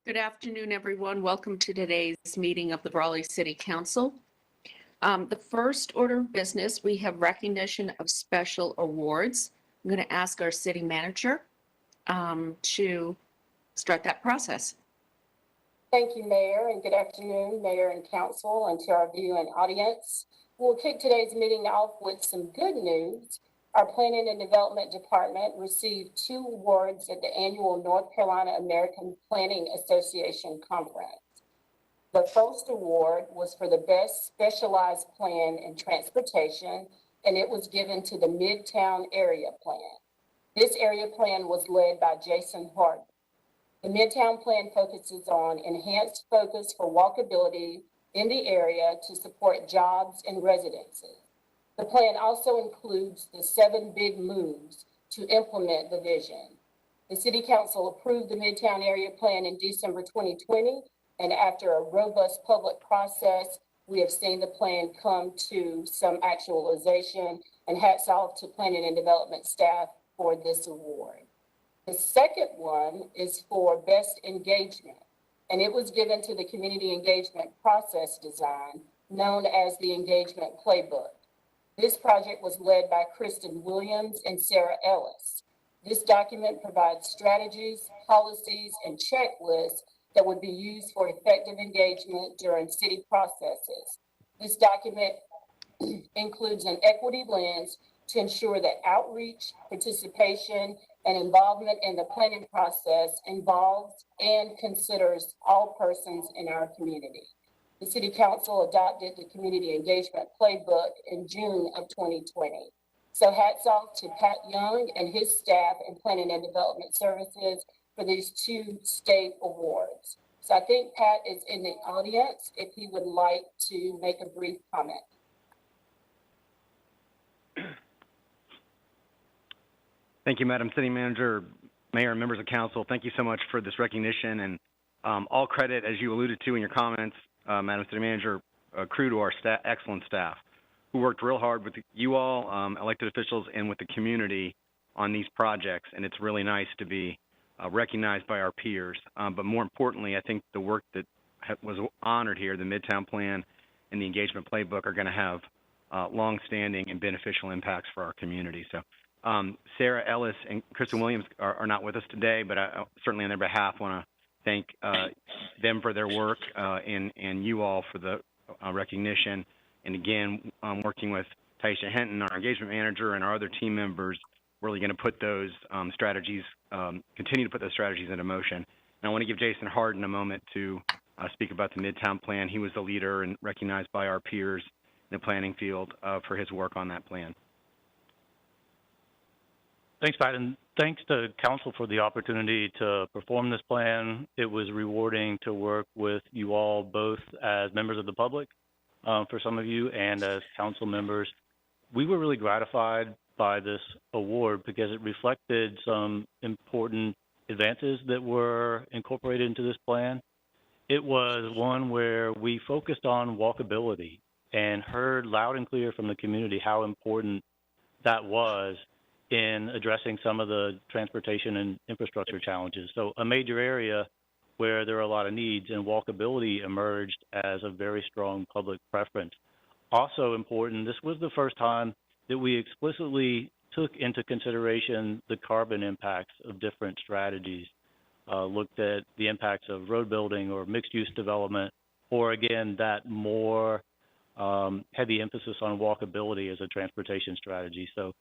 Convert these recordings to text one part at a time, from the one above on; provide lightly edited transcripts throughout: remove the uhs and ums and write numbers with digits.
Good afternoon, everyone. Welcome to today's meeting of the Raleigh City Council. The first order of business, we have recognition of special awards. I'm going to ask our city manager to start that process. Thank you, Mayor, and good afternoon, Mayor and Council, and to our viewing audience. We'll kick today's meeting off with some good news. Our Planning and Development Department received 2 awards at the annual North Carolina American Planning Association Conference. The first award was for the Best Specialized Plan in Transportation, and it was given to the Midtown Area Plan. This area plan was led by Jason Harden. The Midtown Plan focuses on enhanced focus for walkability in the area to support jobs and residences. The plan also includes the 7 big moves to implement the vision. The City Council approved the Midtown Area Plan in December 2020, and after a robust public process, we have seen the plan come to some actualization, and hats off to Planning and Development staff for this award. The second one is for Best Engagement, and it was given to the Community Engagement Process Design, known as the Engagement Playbook. This project was led by Kristen Williams and Sarah Ellis. This document provides strategies, policies, and checklists that would be used for effective engagement during city processes. This document includes an equity lens to ensure that outreach, participation, and involvement in the planning process involves and considers all persons in our community. The City Council adopted the Community Engagement Playbook in June of 2020. So hats off to Pat Young and his staff in Planning and Development Services for these 2 state awards. So I think Pat is in the audience if he would like to make a brief comment. Thank you, Madam City Manager, Mayor, and members of Council. Thank you so much for this recognition, and all credit, as you alluded to in your comments, Madam City Manager, accrue to our excellent staff who worked real hard with you all, elected officials, and with the community on these projects. And it's really nice to be recognized by our peers. But more importantly, I think the work that was honored here, the Midtown Plan and the Engagement Playbook, are going to have long-standing and beneficial impacts for our community. So Sarah Ellis and Kristen Williams are not with us today, but I certainly on their behalf want to thank them for their work and you all for the recognition. And again, working with Taisha Henton, our engagement manager, and our other team members, really going to put those strategies, continue to put those strategies into motion. And I want to give Jason Harden a moment to speak about the Midtown Plan. He was the leader and recognized by our peers in the planning field for his work on that plan. Thanks, Pat, and thanks to Council for the opportunity to perform this plan. It was rewarding to work with you all, both as members of the public, for some of you, and as Council members. We were really gratified by this award because it reflected some important advances that were incorporated into this plan. It was one where we focused on walkability and heard loud and clear from the community how important that was in addressing some of the transportation and infrastructure challenges. So a major area where there are a lot of needs, and walkability emerged as a very strong public preference. Also important, this was the first time that we explicitly took into consideration the carbon impacts of different strategies, looked at the impacts of road building or mixed use development, or again, that more heavy emphasis on walkability as a transportation strategy. So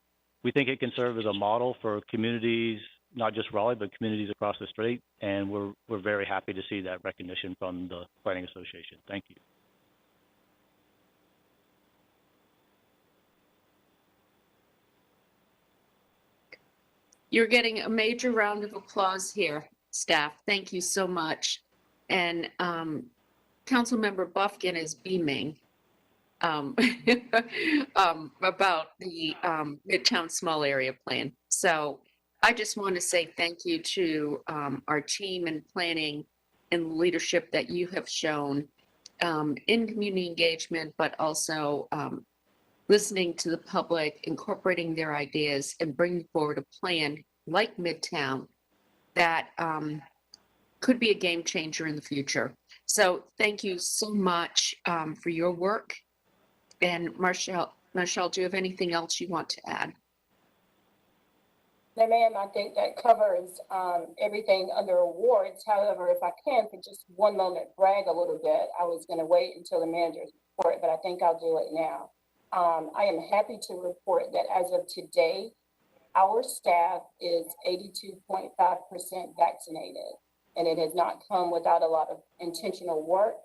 we think it can serve as a model for communities, not just Raleigh, but communities across the state, and we're very happy to see that recognition from the Planning Association. Thank you. You're getting a major round of applause here, staff. Thank you so much. And Councilmember Buffkin is beaming about the Midtown Small Area Plan. So I just want to say thank you to our team in planning and leadership that you have shown in community engagement, but also listening to the public, incorporating their ideas, and bringing forward a plan like Midtown that could be a game changer in the future. So thank you so much for your work. And Marshall, do you have anything else you want to add? No, ma'am, I think that covers everything under awards. However, if I can, for just one moment, brag a little bit. I was going to wait until the manager's report, but I think I'll do it now. I am happy to report that as of today, our staff is 82.5% vaccinated, and it has not come without a lot of intentional work,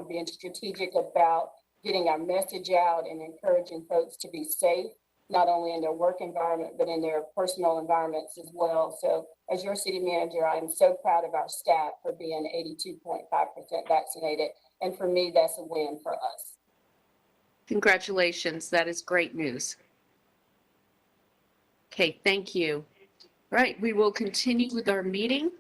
being strategic about getting our message out and encouraging folks to be safe, not only in their work environment, but in their personal environments as well. So as your city manager, I am so proud of our staff for being 82.5% vaccinated. And for me, that's a win for us. Congratulations. That is great news. Okay, thank you. All right, we will continue with our meeting.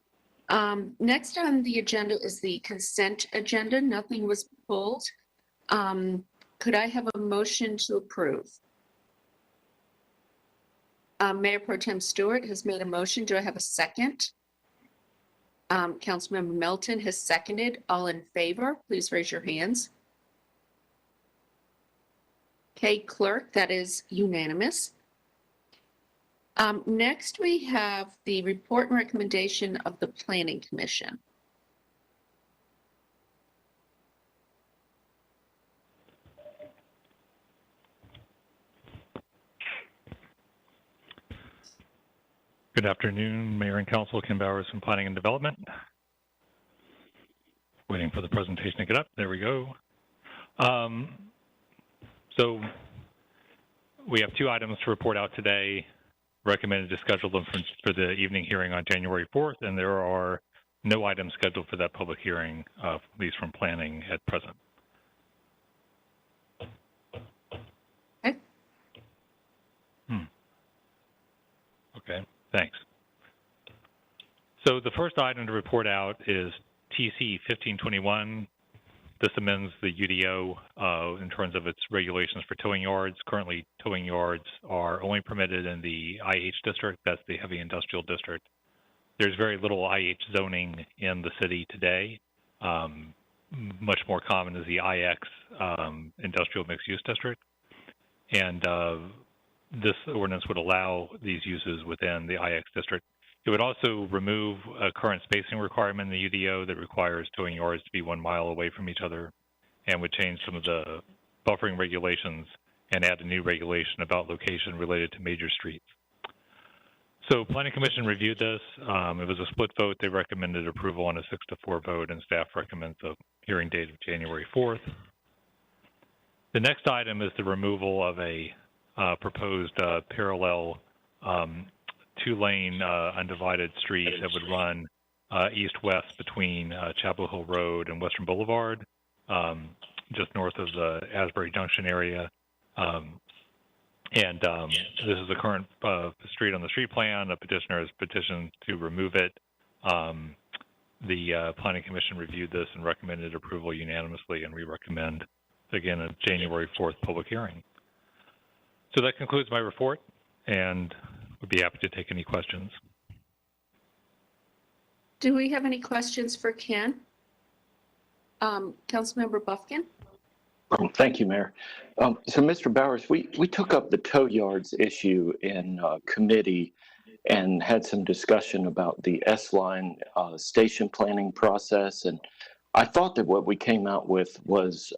Next on the agenda is the consent agenda. Nothing was pulled. Could I have a motion to approve? Mayor Pro Tem Stewart has made a motion. Do I have a second? Councilmember Melton has seconded. All in favor, please raise your hands. Okay, Clerk, that is unanimous. Next, we have the report and recommendation of the Planning Commission. Good afternoon, Mayor and Council. Ken Bowers from Planning and Development. Waiting for the presentation to get up. There we go. So we have two items to report out today. Recommended to schedule them for the evening hearing on January 4th, and there are no items scheduled for that public hearing, at least from planning at present. Okay. Okay, thanks. So the first item to report out is TC 1521. This amends the UDO in terms of its regulations for towing yards. Currently, towing yards are only permitted in the IH district. That's the heavy industrial district. There's very little IH zoning in the city today. Much more common is the IX industrial mixed use district. And this ordinance would allow these uses within the IX district. It would also remove a current spacing requirement in the UDO that requires towing yards to be 1 mile away from each other, and would change some of the buffering regulations and add a new regulation about location related to major streets. So Planning Commission reviewed this. It was a split vote. They recommended approval on a 6-4 vote, and staff recommends a hearing date of January 4th. The next item is the removal of a proposed parallel two-lane undivided street that would run east-west between Chapel Hill Road and Western Boulevard, just north of the Asbury Junction area. This is the current street on the street plan. The petitioner has petitioned to remove it. The Planning Commission reviewed this and recommended approval unanimously, and we recommend, again, a January 4th public hearing. So that concludes my report, and would be happy to take any questions. Do we have any questions for Ken? Councilmember Buffkin? Thank you, Mayor. So, Mr. Bowers, we took up the tow yards issue in committee and had some discussion about the S-line station planning process. And I thought that what we came out with was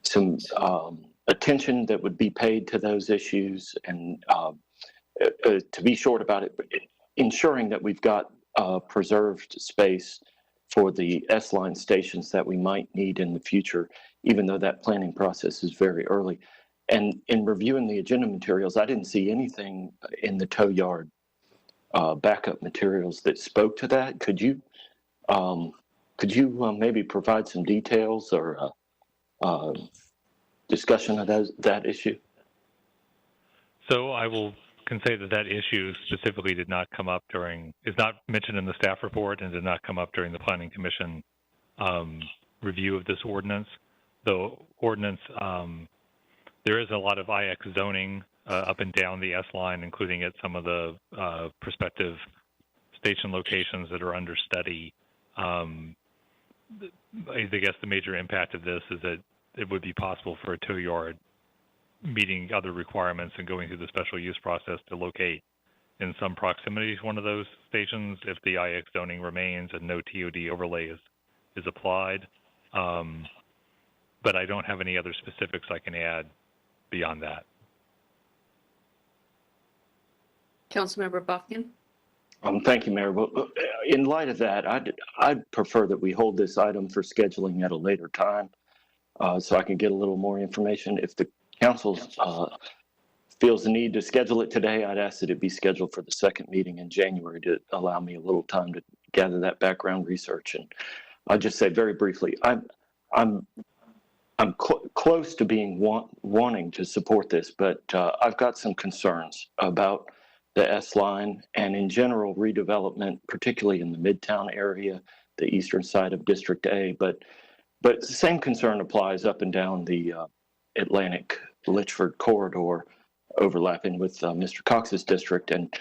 some attention that would be paid to those issues, and to be short about it, ensuring that we've got preserved space for the S-line stations that we might need in the future, even though that planning process is very early. And in reviewing the agenda materials, I didn't see anything in the tow yard backup materials that spoke to that. Could you maybe provide some details or discussion of that issue? So I can say that issue specifically did not come up is not mentioned in the staff report and did not come up during the Planning Commission review of this ordinance. The ordinance, there is a lot of IX zoning up and down the S line, including at some of the prospective station locations that are under study. I guess the major impact of this is that it would be possible for a tow yard meeting other requirements and going through the special use process to locate in some proximity to one of those stations if the IX zoning remains and no TOD overlay is applied. But I don't have any other specifics I can add beyond that. Councilmember Buchan? Thank you, Mayor. Well, in light of that, I'd prefer that we hold this item for scheduling at a later time, so I can get a little more information. If the council feels the need to schedule it today, I'd ask that it be scheduled for the second meeting in January to allow me a little time to gather that background research. And I'll just say very briefly, I'm close to being wanting to support this, but I've got some concerns about the S line and in general redevelopment, particularly in the Midtown area, the eastern side of District A. But the same concern applies up and down the Atlantic Litchford corridor, overlapping with Mr. Cox's district. And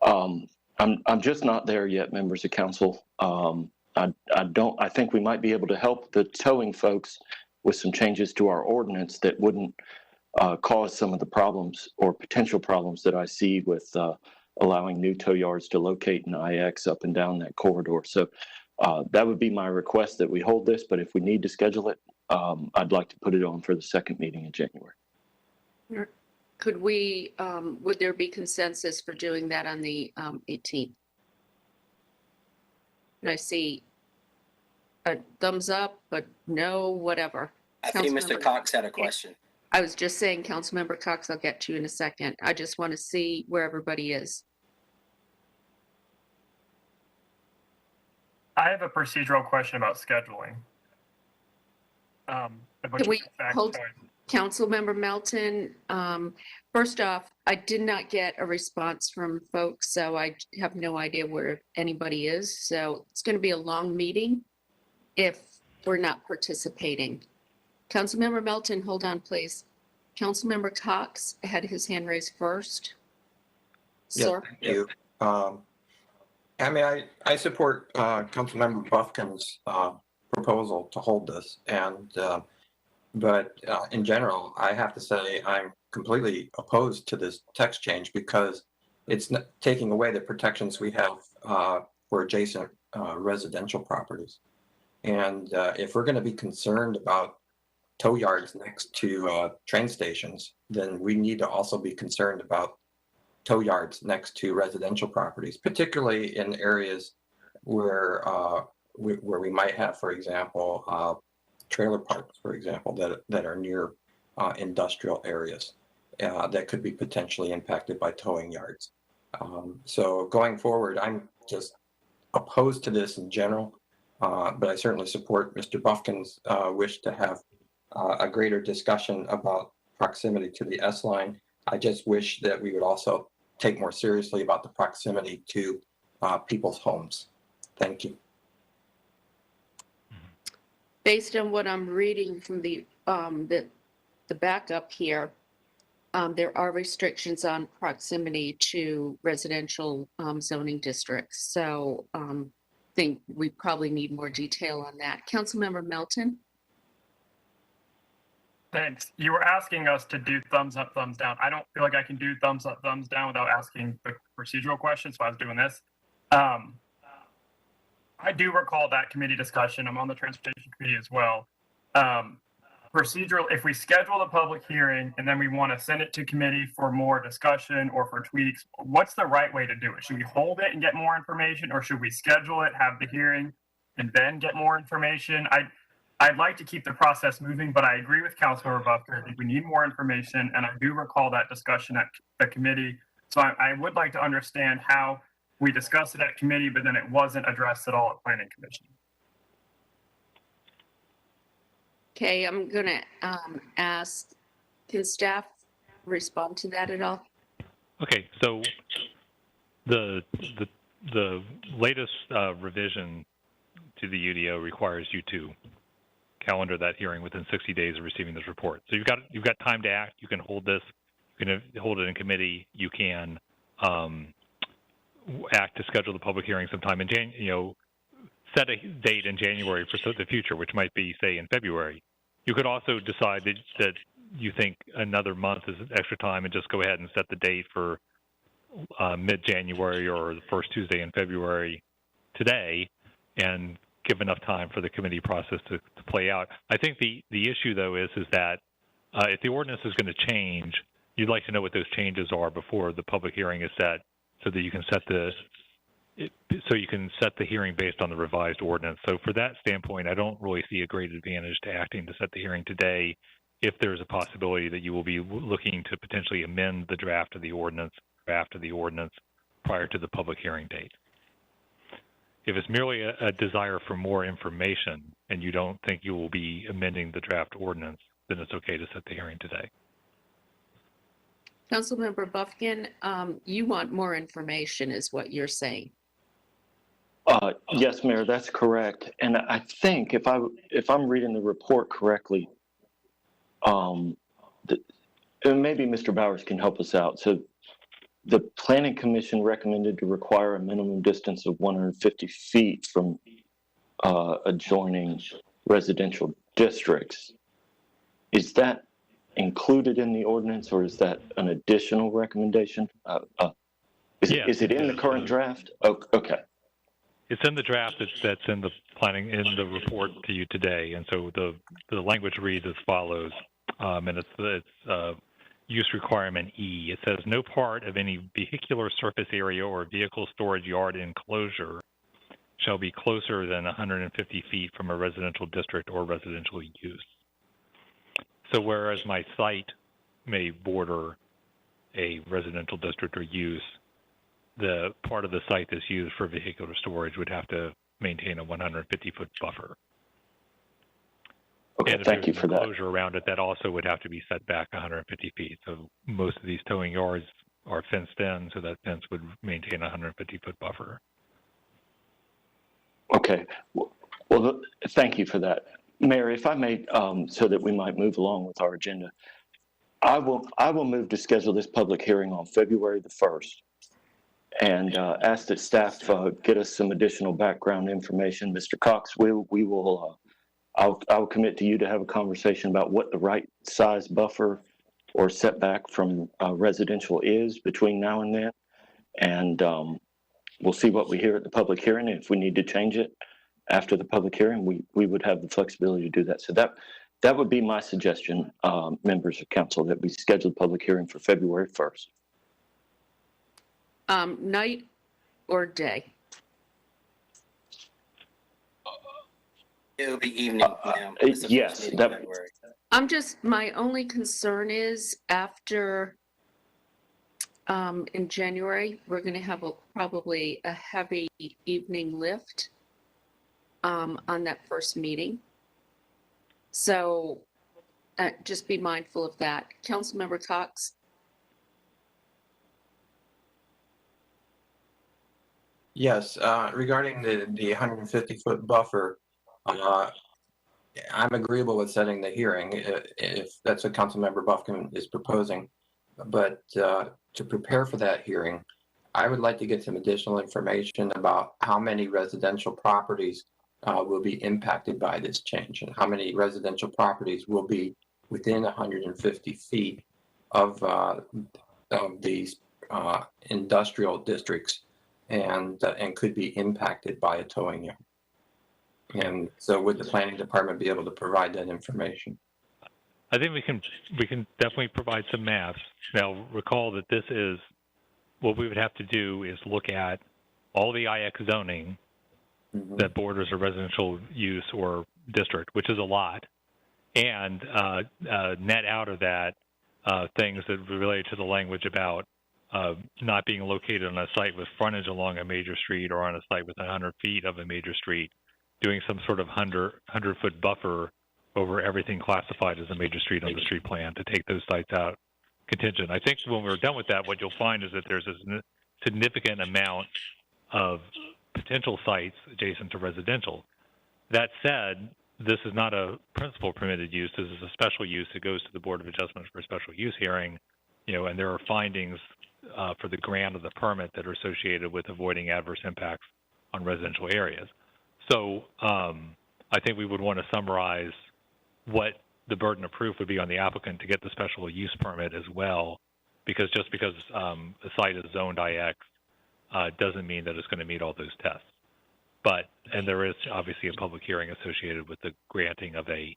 I'm just not there yet, members of council. I think we might be able to help the towing folks with some changes to our ordinance that wouldn't cause some of the problems or potential problems that I see with allowing new tow yards to locate in IX up and down that corridor. So that would be my request, that we hold this, but if we need to schedule it, I'd like to put it on for the second meeting in January. Could we, would there be consensus for doing that on the 18th? And I see a thumbs up, but no, whatever. I think Mr. Cox had a question. I was just saying, Councilmember Cox, I'll get to you in a second. I just want to see where everybody is. I have a procedural question about scheduling. Can we hold, Councilmember Melton? First off, I did not get a response from folks, so I have no idea where anybody is. So it's going to be a long meeting if we're not participating. Councilmember Melton, hold on, please. Councilmember Cox had his hand raised first. Sir? Thank you. I mean, I support Councilmember Buffkin's proposal to hold this, and but in general, I have to say I'm completely opposed to this text change because it's taking away the protections we have for adjacent residential properties. And if we're going to be concerned about tow yards next to train stations, then we need to also be concerned about tow yards next to residential properties, particularly in areas where we might have, for example, trailer parks, for example, that are near industrial areas that could be potentially impacted by towing yards. So going forward, I'm just opposed to this in general, but I certainly support Mr. Buffkin's wish to have a greater discussion about proximity to the S line. I just wish that we would also take more seriously about the proximity to people's homes. Thank you. Based on what I'm reading from the backup here, there are restrictions on proximity to residential zoning districts. So I think we probably need more detail on that. Councilmember Melton? Thanks. You were asking us to do thumbs up, thumbs down. I don't feel like I can do thumbs up, thumbs down without asking the procedural question, so I was doing this. I do recall that committee discussion. I'm on the transportation committee as well. Procedural, if we schedule a public hearing and then we want to send it to committee for more discussion or for tweaks, what's the right way to do it? Should we hold it and get more information, or should we schedule it, have the hearing, and then get more information? I'd like to keep the process moving, but I agree with Councilmember Buffkin. I think we need more information, and I do recall that discussion at the committee. So I would like to understand how we discussed it at committee, but then it wasn't addressed at all at Planning Commission. Okay, I'm going to ask, can staff respond to that at all? Okay, so the latest revision to the UDO requires you to calendar that hearing within 60 days of receiving this report. So you've got time to act. You can hold this. You can hold it in committee. You can act to schedule the public hearing sometime in set a date in January for the future, which might be, say, in February. You could also decide that you think another month is extra time and just go ahead and set the date for mid-January or the first Tuesday in February today, and give enough time for the committee process to play out. I think the issue, though, is that if the ordinance is going to change, you'd like to know what those changes are before the public hearing is set, so that you can set the hearing based on the revised ordinance. So for that standpoint, I don't really see a great advantage to acting to set the hearing today if there's a possibility that you will be looking to potentially amend the draft of the ordinance prior to the public hearing date. If it's merely a desire for more information and you don't think you will be amending the draft ordinance, then it's okay to set the hearing today. Councilmember Buffkin, you want more information is what you're saying. Yes, Mayor, that's correct. And I think if I'm reading the report correctly, and maybe Mr. Bowers can help us out. So the Planning Commission recommended to require a minimum distance of 150 feet from adjoining residential districts. Is that included in the ordinance, or is that an additional recommendation? Is it in the current draft? Oh, okay. It's in the draft that's in the report to you today, and so the language reads as follows, and it's use requirement E. It says no part of any vehicular surface area or vehicle storage yard enclosure shall be closer than 150 feet from a residential district or residential use. So whereas my site may border a residential district or use, the part of the site that's used for vehicular storage would have to maintain a 150-foot buffer. Okay, and if thank you there's for an that. enclosure around it, that also would have to be set back 150 feet. So most of these towing yards are fenced in, so that fence would maintain a 150-foot buffer. Okay. Well, thank you for that. Mayor, if I may, so that we might move along with our agenda, I will move to schedule this public hearing on February the 1st and ask that staff get us some additional background information. Mr. Cox, I'll commit to you to have a conversation about what the right size buffer or setback from residential is between now and then. And we'll see what we hear at the public hearing. If we need to change it after the public hearing, we would have the flexibility to do that. So that would be my suggestion, members of council, that we schedule the public hearing for February 1st. Night or day? It'll be evening, ma'am. It's the first yes, meeting that- in February. My only concern is after, in January, we're going to have probably a heavy evening lift on that first meeting. So just be mindful of that. Councilmember Cox? Yes, regarding the 150-foot buffer, I'm agreeable with setting the hearing if that's what Councilmember Buffkin is proposing. But to prepare for that hearing, I would like to get some additional information about how many residential properties will be impacted by this change, and how many residential properties will be within 150 feet of these industrial districts and could be impacted by a towing yard. And so would the planning department be able to provide that information? I think we can definitely provide some maps. Now, recall that this is what we would have to do is look at all the IX zoning that borders a residential use or district, which is a lot, and net out of that things that relate to the language about not being located on a site with frontage along a major street or on a site within 100 feet of a major street, doing some sort of 100-foot buffer over everything classified as a major street on the street plan to take those sites out contingent. I think when we're done with that, what you'll find is that there's a significant amount of potential sites adjacent to residential. That said, this is not a principal permitted use. This is a special use. It goes to the Board of Adjustments for a special use hearing, and there are findings for the grant of the permit that are associated with avoiding adverse impacts on residential areas. So I think we would want to summarize what the burden of proof would be on the applicant to get the special use permit as well, because just because a site is zoned IX doesn't mean that it's going to meet all those tests. And there is obviously a public hearing associated with the granting of a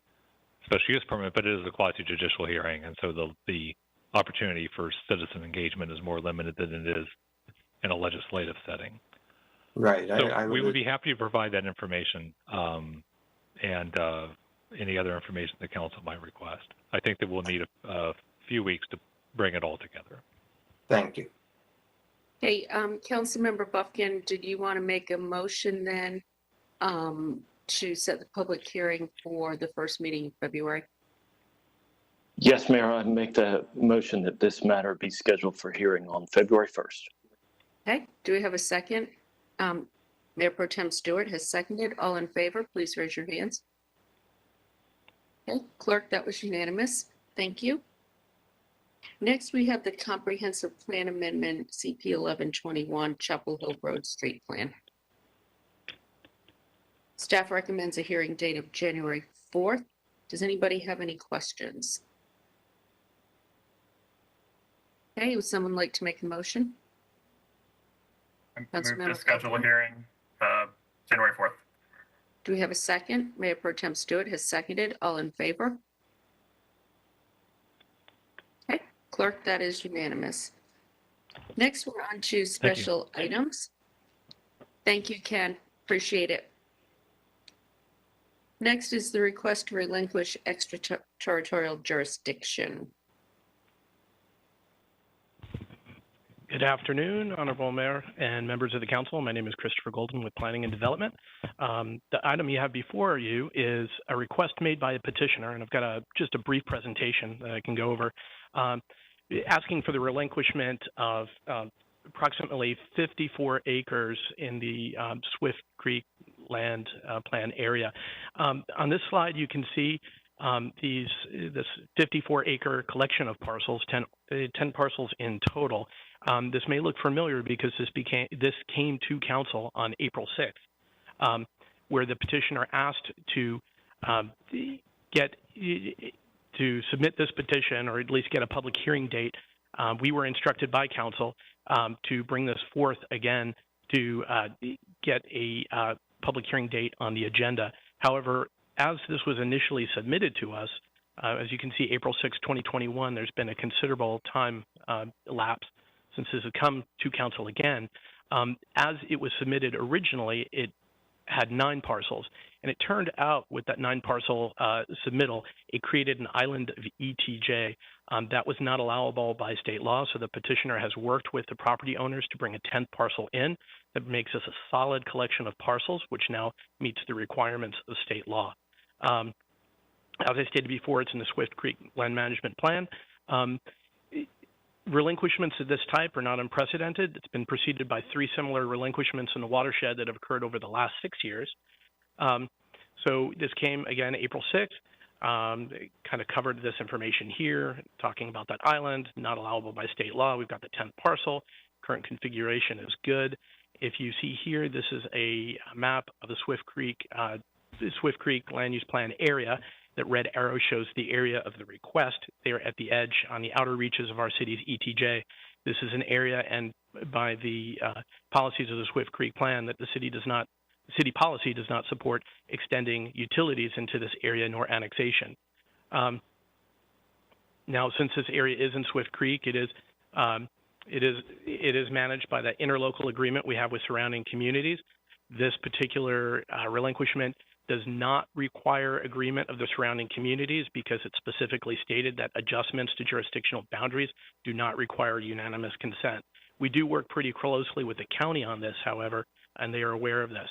special use permit, but it is a quasi-judicial hearing, and so the opportunity for citizen engagement is more limited than it is in a legislative setting. Right. So we would be happy to provide that information and any other information the council might request. I think that we'll need a few weeks to bring it all together. Thank you. Hey, Councilmember Buffkin, did you want to make a motion then to set the public hearing for the first meeting in February? Yes, Mayor, I make the motion that this matter be scheduled for hearing on February 1st. Okay, do we have a second? Mayor Pro Tem Stewart has seconded. All in favor, please raise your hands. Okay, Clerk, that was unanimous. Thank you. Next, we have the Comprehensive Plan Amendment, CP 1121, Chapel Hill Road Street Plan. Staff recommends a hearing date of January 4th. Does anybody have any questions? Okay, would someone like to make a motion? I move to schedule a hearing January 4th. Do we have a second? Mayor Pro Tem Stewart has seconded. All in favor? Okay, Clerk, that is unanimous. Next, we're on to special items. Thank you, Ken. Appreciate it. Next is the request to relinquish extraterritorial jurisdiction. Good afternoon, Honorable Mayor and members of the council. My name is Christopher Golden with Planning and Development. The item you have before you is a request made by a petitioner, and I've got just a brief presentation that I can go over, asking for the relinquishment of approximately 54 acres in the Swift Creek land plan area. On this slide, you can see this 54-acre collection of parcels, 10 parcels in total. This may look familiar because this came to council on April 6th, where the petitioner asked to submit this petition, or at least get a public hearing date. We were instructed by council to bring this forth again to get a public hearing date on the agenda. However, as this was initially submitted to us, as you can see, April 6, 2021, there's been a considerable time elapse since this has come to council again. As it was submitted originally, it had 9 parcels. And it turned out with that 9 parcel submittal, it created an island of ETJ that was not allowable by state law. So the petitioner has worked with the property owners to bring a 10th parcel in that makes us a solid collection of parcels, which now meets the requirements of state law. As I stated before, it's in the Swift Creek Land Management Plan. Relinquishments of this type are not unprecedented. It's been preceded by 3 similar relinquishments in the watershed that have occurred over the last 6 years. So this came again April 6th. Kind of covered this information here, talking about that island, not allowable by state law. We've got the 10th parcel. Current configuration is good. If you see here, this is a map of the Swift Creek land use plan area. That red arrow shows the area of the request. They're at the edge on the outer reaches of our city's ETJ. This is an area, and by the policies of the Swift Creek plan, that the city policy does not support extending utilities into this area nor annexation. Now, since this area is in Swift Creek, it is managed by the interlocal agreement we have with surrounding communities. This particular relinquishment does not require agreement of the surrounding communities because it's specifically stated that adjustments to jurisdictional boundaries do not require unanimous consent. We do work pretty closely with the county on this, however, and they are aware of this.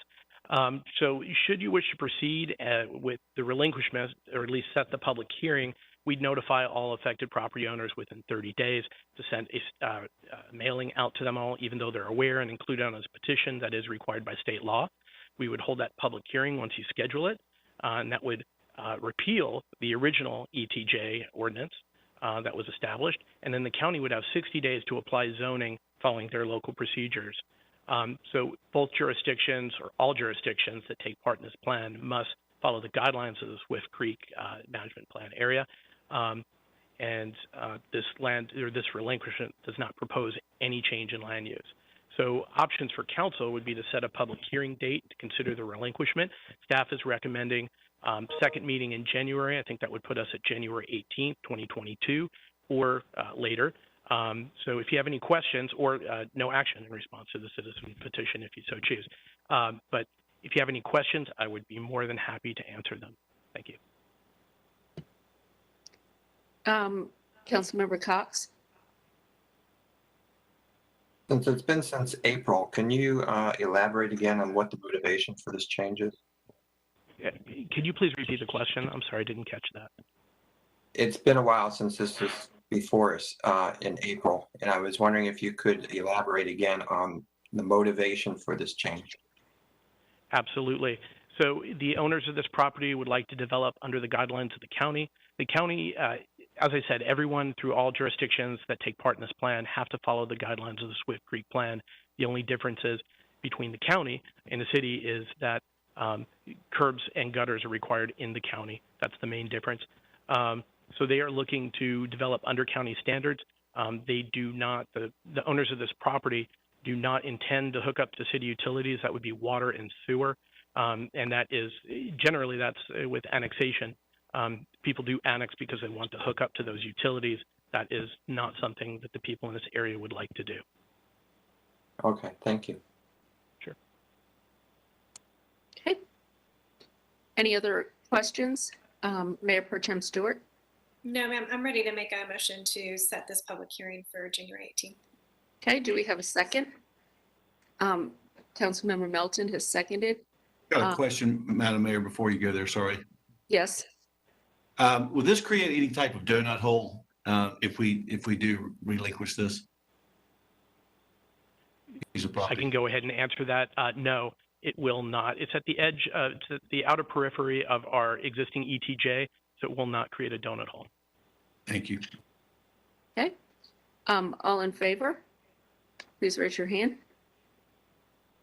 So should you wish to proceed with the relinquishment, or at least set the public hearing, we'd notify all affected property owners within 30 days to send a mailing out to them all, even though they're aware, and include on this petition that is required by state law. We would hold that public hearing once you schedule it, and that would repeal the original ETJ ordinance that was established, and then the county would have 60 days to apply zoning following their local procedures. So both jurisdictions, or all jurisdictions that take part in this plan, must follow the guidelines of the Swift Creek Management Plan area. This land, or this relinquishment, does not propose any change in land use. So options for council would be to set a public hearing date to consider the relinquishment. Staff is recommending second meeting in January. I think that would put us at January 18th, 2022, or later. So if you have any questions, or no action in response to the citizen petition if you so choose. But if you have any questions, I would be more than happy to answer them. Thank you. Councilmember Cox? Since it's been since April, can you elaborate again on what the motivation for this change is? Could you please repeat the question? I'm sorry, I didn't catch that. It's been a while since this was before us in April, and I was wondering if you could elaborate again on the motivation for this change. Absolutely. So the owners of this property would like to develop under the guidelines of the county. The county, as I said, everyone through all jurisdictions that take part in this plan have to follow the guidelines of the Swift Creek Plan. The only differences between the county and the city is that curbs and gutters are required in the county. That's the main difference. So they are looking to develop under county standards. They do not, the owners of this property do not intend to hook up to city utilities. That would be water and sewer. And that is, generally that's with annexation. People do annex because they want to hook up to those utilities. That is not something that the people in this area would like to do. Okay, thank you. Sure. Okay. Any other questions? Mayor Pro Tem Stewart? No, ma'am, I'm ready to make a motion to set this public hearing for January 18th. Okay, do we have a second? Councilmember Melton has seconded. Got a question, Madam Mayor, before you go there, sorry. Yes. Will this create any type of donut hole if we do relinquish this piece of property? I can go ahead and answer that. No, it will not. It's at the edge, it's at the outer periphery of our existing ETJ, so it will not create a donut hole. Thank you. Okay. All in favor? Please raise your hand.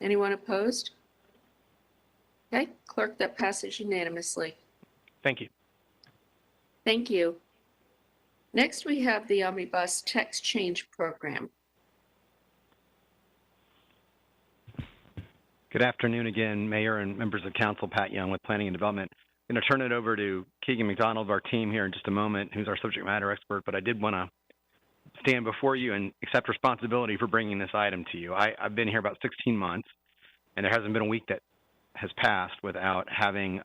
Anyone opposed? Okay, Clerk, that passes unanimously. Thank you. Thank you. Next, we have the Omnibus Text Change Program. Good afternoon again, Mayor and members of Council. Pat Young with Planning and Development. I'm going to turn it over to Keegan McDonald of our team here in just a moment, who's our subject matter expert, but I did want to stand before you and accept responsibility for bringing this item to you. I've been here about 16 months, and there hasn't been a week that has passed without having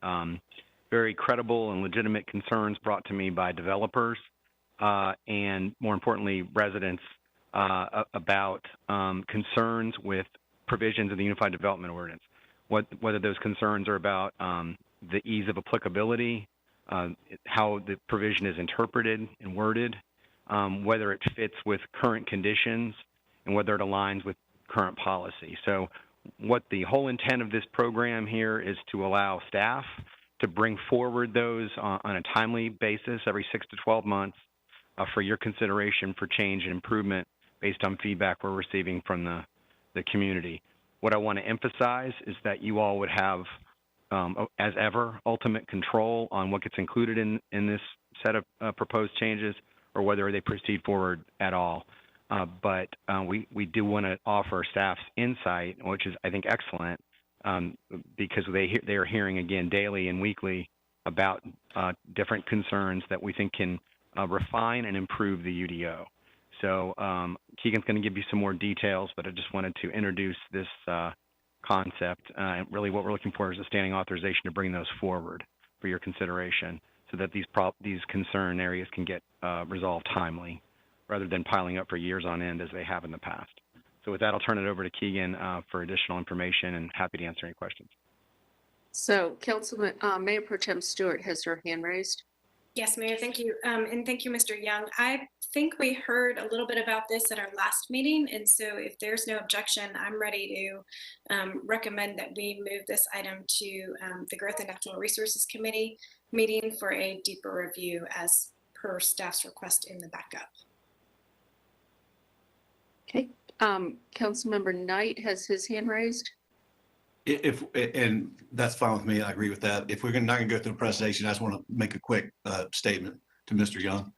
very credible and legitimate concerns brought to me by developers and, more importantly, residents about concerns with provisions of the Unified Development Ordinance. Whether those concerns are about the ease of applicability, how the provision is interpreted and worded, whether it fits with current conditions, and whether it aligns with current policy. So what the whole intent of this program here is to allow staff to bring forward those on a timely basis every 6 to 12 months for your consideration for change and improvement based on feedback we're receiving from the community. What I want to emphasize is that you all would have, as ever, ultimate control on what gets included in this set of proposed changes or whether they proceed forward at all. But we do want to offer staff's insight, which is, I think, excellent, because they are hearing again daily and weekly about different concerns that we think can refine and improve the UDO. So Keegan's going to give you some more details, but I just wanted to introduce this concept. Really what we're looking for is a standing authorization to bring those forward for your consideration so that these concern areas can get resolved timely rather than piling up for years on end as they have in the past. So with that, I'll turn it over to Keegan for additional information and happy to answer any questions. So Mayor Pro Tem Stewart has her hand raised. Yes, Mayor, thank you. And thank you, Mr. Young. I think we heard a little bit about this at our last meeting. And so if there's no objection, I'm ready to recommend that we move this item to the Growth and Natural Resources Committee meeting for a deeper review as per staff's request in the backup. Okay, Councilmember Knight has his hand raised. And that's fine with me. I agree with that. If we're not going to go through the presentation, I just want to make a quick statement to Mr. Young.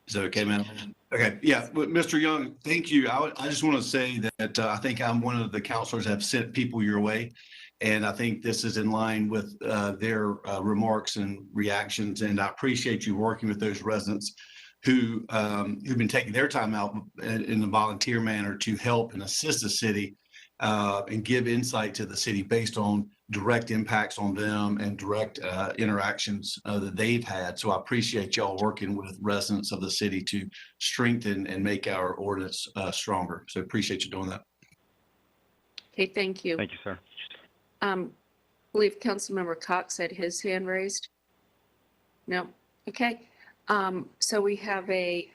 Is that okay, ma'am? Okay, yeah, but Mr. Young, thank you. I just want to say that I think I'm one of the counselors that have sent people your way. And I think this is in line with their remarks and reactions. And I appreciate you working with those residents who've been taking their time out in a volunteer manner to help and assist the city and give insight to the city based on direct impacts on them and direct interactions that they've had. So I appreciate y'all working with residents of the city to strengthen and make our ordinance stronger. So appreciate you doing that. Okay, thank you. Thank you, sir. I believe Councilmember Cox had his hand raised. No, okay. So we have a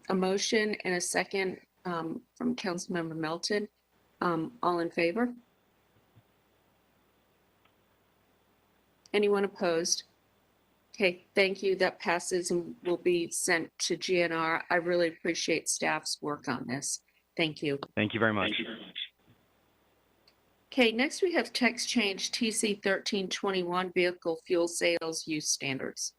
motion and a second from Councilmember Melton. All in favor? Anyone opposed? Okay, thank you. That passes and will be sent to GNR. I really appreciate staff's work on this. Thank you. Thank you very much. Okay, next we have text change TC 1321 vehicle fuel sales use standards.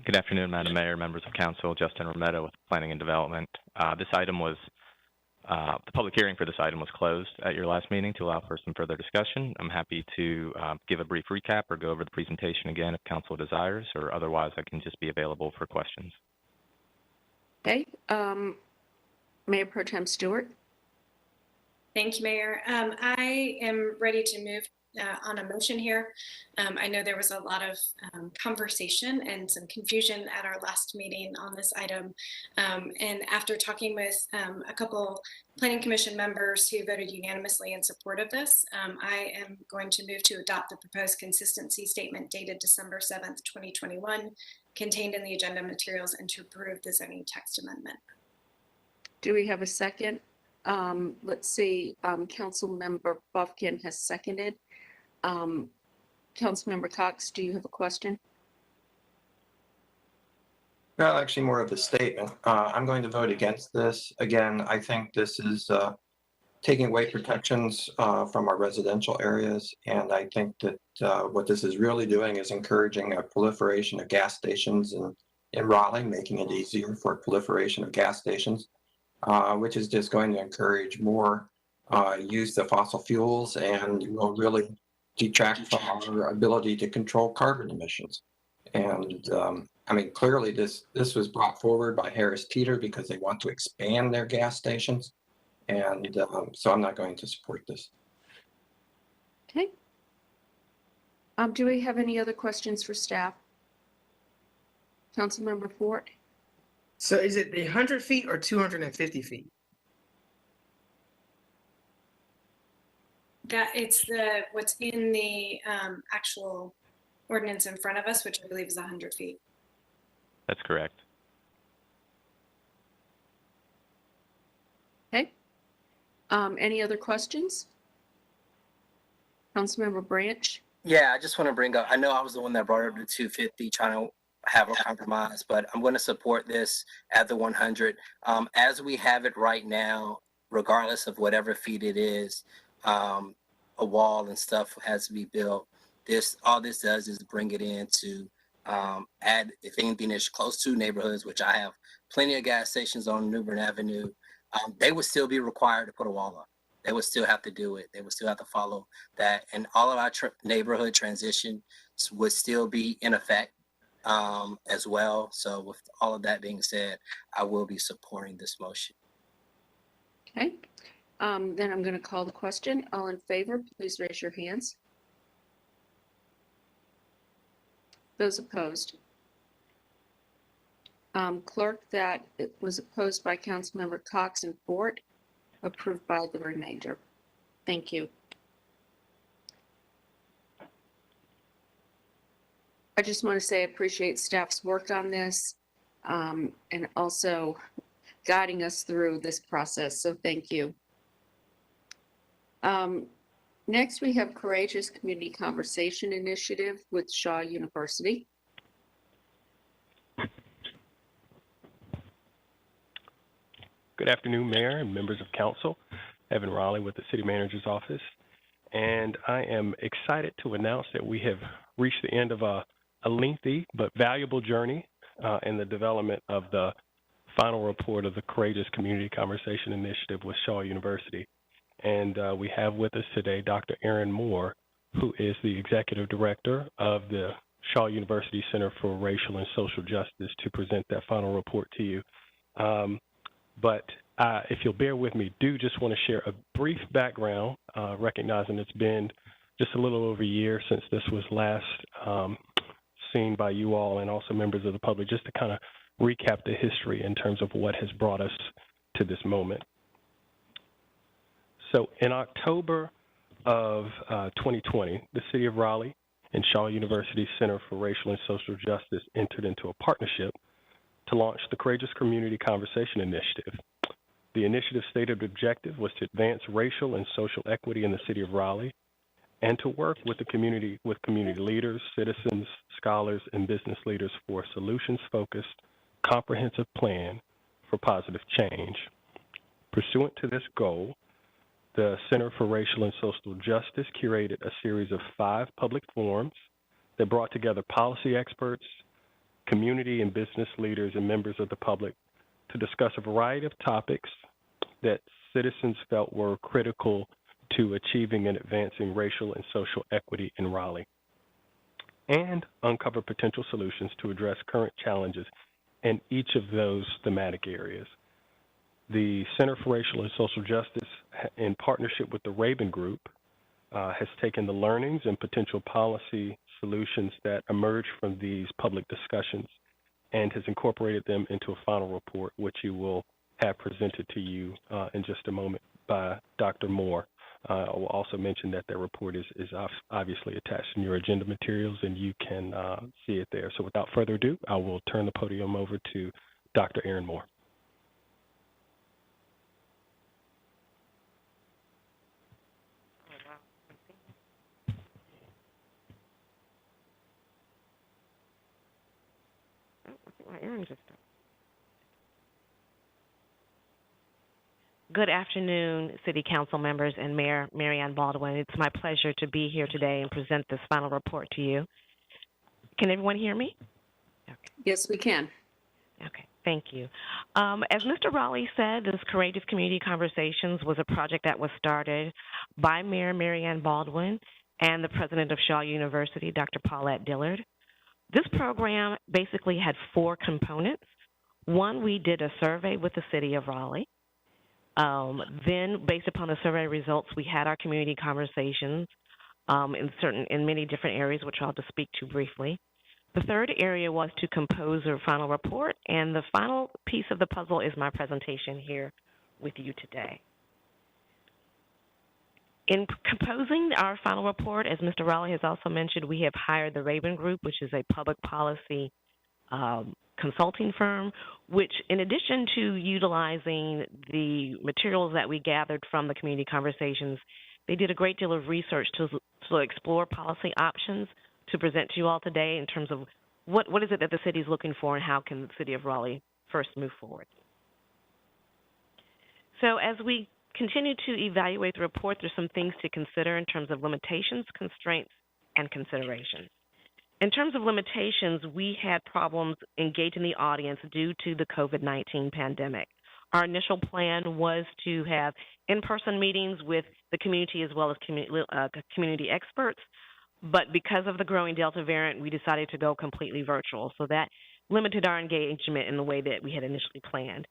Good afternoon, Madam Mayor, members of council. Justin Romero with Planning and Development. This item was, the public hearing for this item was closed at your last meeting to allow for some further discussion. I'm happy to give a brief recap or go over the presentation again if council desires, or otherwise I can just be available for questions. Okay, Mayor Pro Tem Stewart. Thank you, Mayor. I am ready to move on a motion here. I know there was a lot of conversation and some confusion at our last meeting on this item. And after talking with a couple Planning Commission members who voted unanimously in support of this, I am going to move to adopt the proposed consistency statement dated December 7th, 2021, contained in the agenda materials, and to approve the zoning text amendment. Do we have a second? Let's see, Councilmember Buffkin has seconded. Councilmember Cox, do you have a question? Well, actually more of a statement. I'm going to vote against this. Again, I think this is taking away protections from our residential areas. And I think that what this is really doing is encouraging a proliferation of gas stations in Raleigh, making it easier for proliferation of gas stations, which is just going to encourage more use of fossil fuels and will really detract from our ability to control carbon emissions. And I mean, clearly this was brought forward by Harris Teeter because they want to expand their gas stations. And so I'm not going to support this. Okay. Do we have any other questions for staff? Councilmember Fort? So is it the 100 feet or 250 feet? That it's what's in the actual ordinance in front of us, which I believe is 100 feet. That's correct. Okay. Any other questions? Councilmember Branch? Yeah, I just want to bring up, I know I was the one that brought up the 250, trying to have a compromise, but I'm going to support this at the 100. As we have it right now, regardless of whatever feet it is, a wall and stuff has to be built. All this does is bring it in to add, if anything is close to neighborhoods, which I have plenty of gas stations on New Bern Avenue, they would still be required to put a wall up. They would still have to do it. They would still have to follow that. And all of our neighborhood transition would still be in effect as well. So with all of that being said, I will be supporting this motion. Okay. Then I'm going to call the question. All in favor, please raise your hands. Those opposed? Clerk, that it was opposed by Councilmember Cox and Fort, approved by the remainder. Thank you. I just want to say I appreciate staff's work on this and also guiding us through this process. So thank you. Next, we have Courageous Community Conversation Initiative with Shaw University. Good afternoon, Mayor and members of Council. Evan Raleigh with the City Manager's Office. And I am excited to announce that we have reached the end of a lengthy but valuable journey in the development of the final report of the Courageous Community Conversation Initiative with Shaw University. And we have with us today Dr. Erin Moore, who is the Executive Director of the Shaw University Center for Racial and Social Justice, to present that final report to you. But if you'll bear with me, do just want to share a brief background, recognizing it's been just a little over a year since this was last seen by you all and also members of the public, just to kind of recap the history in terms of what has brought us to this moment. So in October of 2020, the City of Raleigh and Shaw University Center for Racial and Social Justice entered into a partnership to launch the Courageous Community Conversation Initiative. The initiative's stated objective was to advance racial and social equity in the City of Raleigh and to work with the community, with community leaders, citizens, scholars, and business leaders for a solutions-focused, comprehensive plan for positive change. Pursuant to this goal, the Center for Racial and Social Justice curated a series of 5 public forums that brought together policy experts, community and business leaders, and members of the public to discuss a variety of topics that citizens felt were critical to achieving and advancing racial and social equity in Raleigh, and uncover potential solutions to address current challenges in each of those thematic areas. The Center for Racial and Social Justice, in partnership with the Raven Group, has taken the learnings and potential policy solutions that emerge from these public discussions and has incorporated them into a final report, which you will have presented to you in just a moment by Dr. Moore. I will also mention that that report is obviously attached in your agenda materials, and you can see it there. So without further ado, I will turn the podium over to Dr. Erin Moore. Good afternoon, City Council members and Mayor Marianne Baldwin. It's my pleasure to be here today and present this final report to you. Can everyone hear me? Okay. Yes, we can. Okay, thank you. As Mr. Raleigh said, this Courageous Community Conversations was a project that was started by Mayor Marianne Baldwin and the president of Shaw University, Dr. Paulette Dillard. This program basically had 4 components. One, we did a survey with the City of Raleigh. Then, based upon the survey results, we had our community conversations in many different areas, which I'll just speak to briefly. The third area was to compose a final report, and the final piece of the puzzle is my presentation here with you today. In composing our final report, as Mr. Raleigh has also mentioned, we have hired the Raven Group, which is a public policy consulting firm, which, in addition to utilizing the materials that we gathered from the community conversations, they did a great deal of research to explore policy options to present to you all today in terms of what is it that the city is looking for and how can the City of Raleigh first move forward. So as we continue to evaluate the report, there's some things to consider in terms of limitations, constraints, and considerations. In terms of limitations, we had problems engaging the audience due to the COVID-19 pandemic. Our initial plan was to have in-person meetings with the community as well as community experts, but because of the growing Delta variant, we decided to go completely virtual, so that limited our engagement in the way that we had initially planned.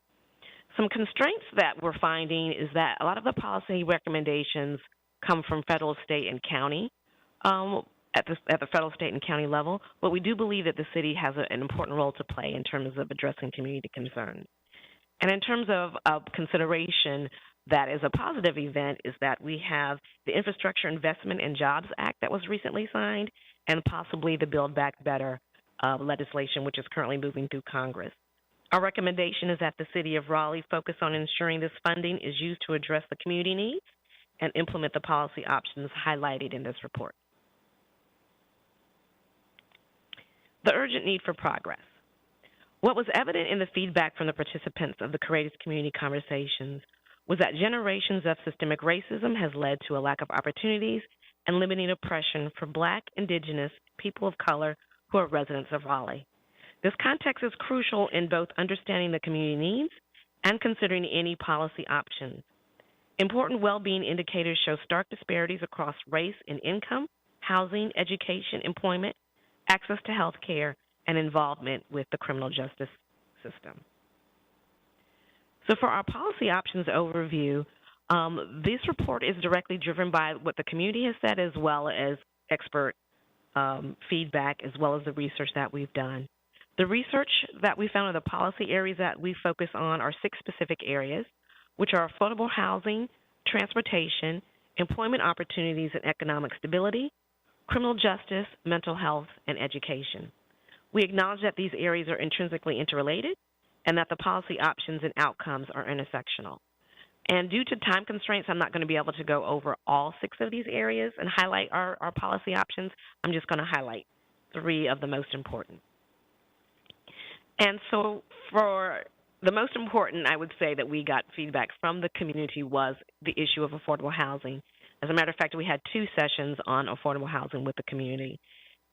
Some constraints that we're finding is that a lot of the policy recommendations come from federal, state, and county at the federal, state, and county level, but we do believe that the city has an important role to play in terms of addressing community concerns. And in terms of consideration that is a positive event is that we have the Infrastructure Investment and Jobs Act that was recently signed and possibly the Build Back Better legislation, which is currently moving through Congress. Our recommendation is that the City of Raleigh focus on ensuring this funding is used to address the community needs and implement the policy options highlighted in this report. The urgent need for progress. What was evident in the feedback from the participants of the Courageous Community Conversations was that generations of systemic racism has led to a lack of opportunities and limiting oppression for Black, Indigenous, people of color who are residents of Raleigh. This context is crucial in both understanding the community needs and considering any policy options. Important well-being indicators show stark disparities across race and income, housing, education, employment, access to health care, and involvement with the criminal justice system. So for our policy options overview, this report is directly driven by what the community has said as well as expert feedback as well as the research that we've done. The research that we found in the policy areas that we focus on are 6 specific areas, which are affordable housing, transportation, employment opportunities and economic stability, criminal justice, mental health, and education. We acknowledge that these areas are intrinsically interrelated and that the policy options and outcomes are intersectional. And due to time constraints, I'm not going to be able to go over all 6 of these areas and highlight our policy options. I'm just going to highlight 3 of the most important. And so for the most important, I would say that we got feedback from the community was the issue of affordable housing. As a matter of fact, we had 2 sessions on affordable housing with the community.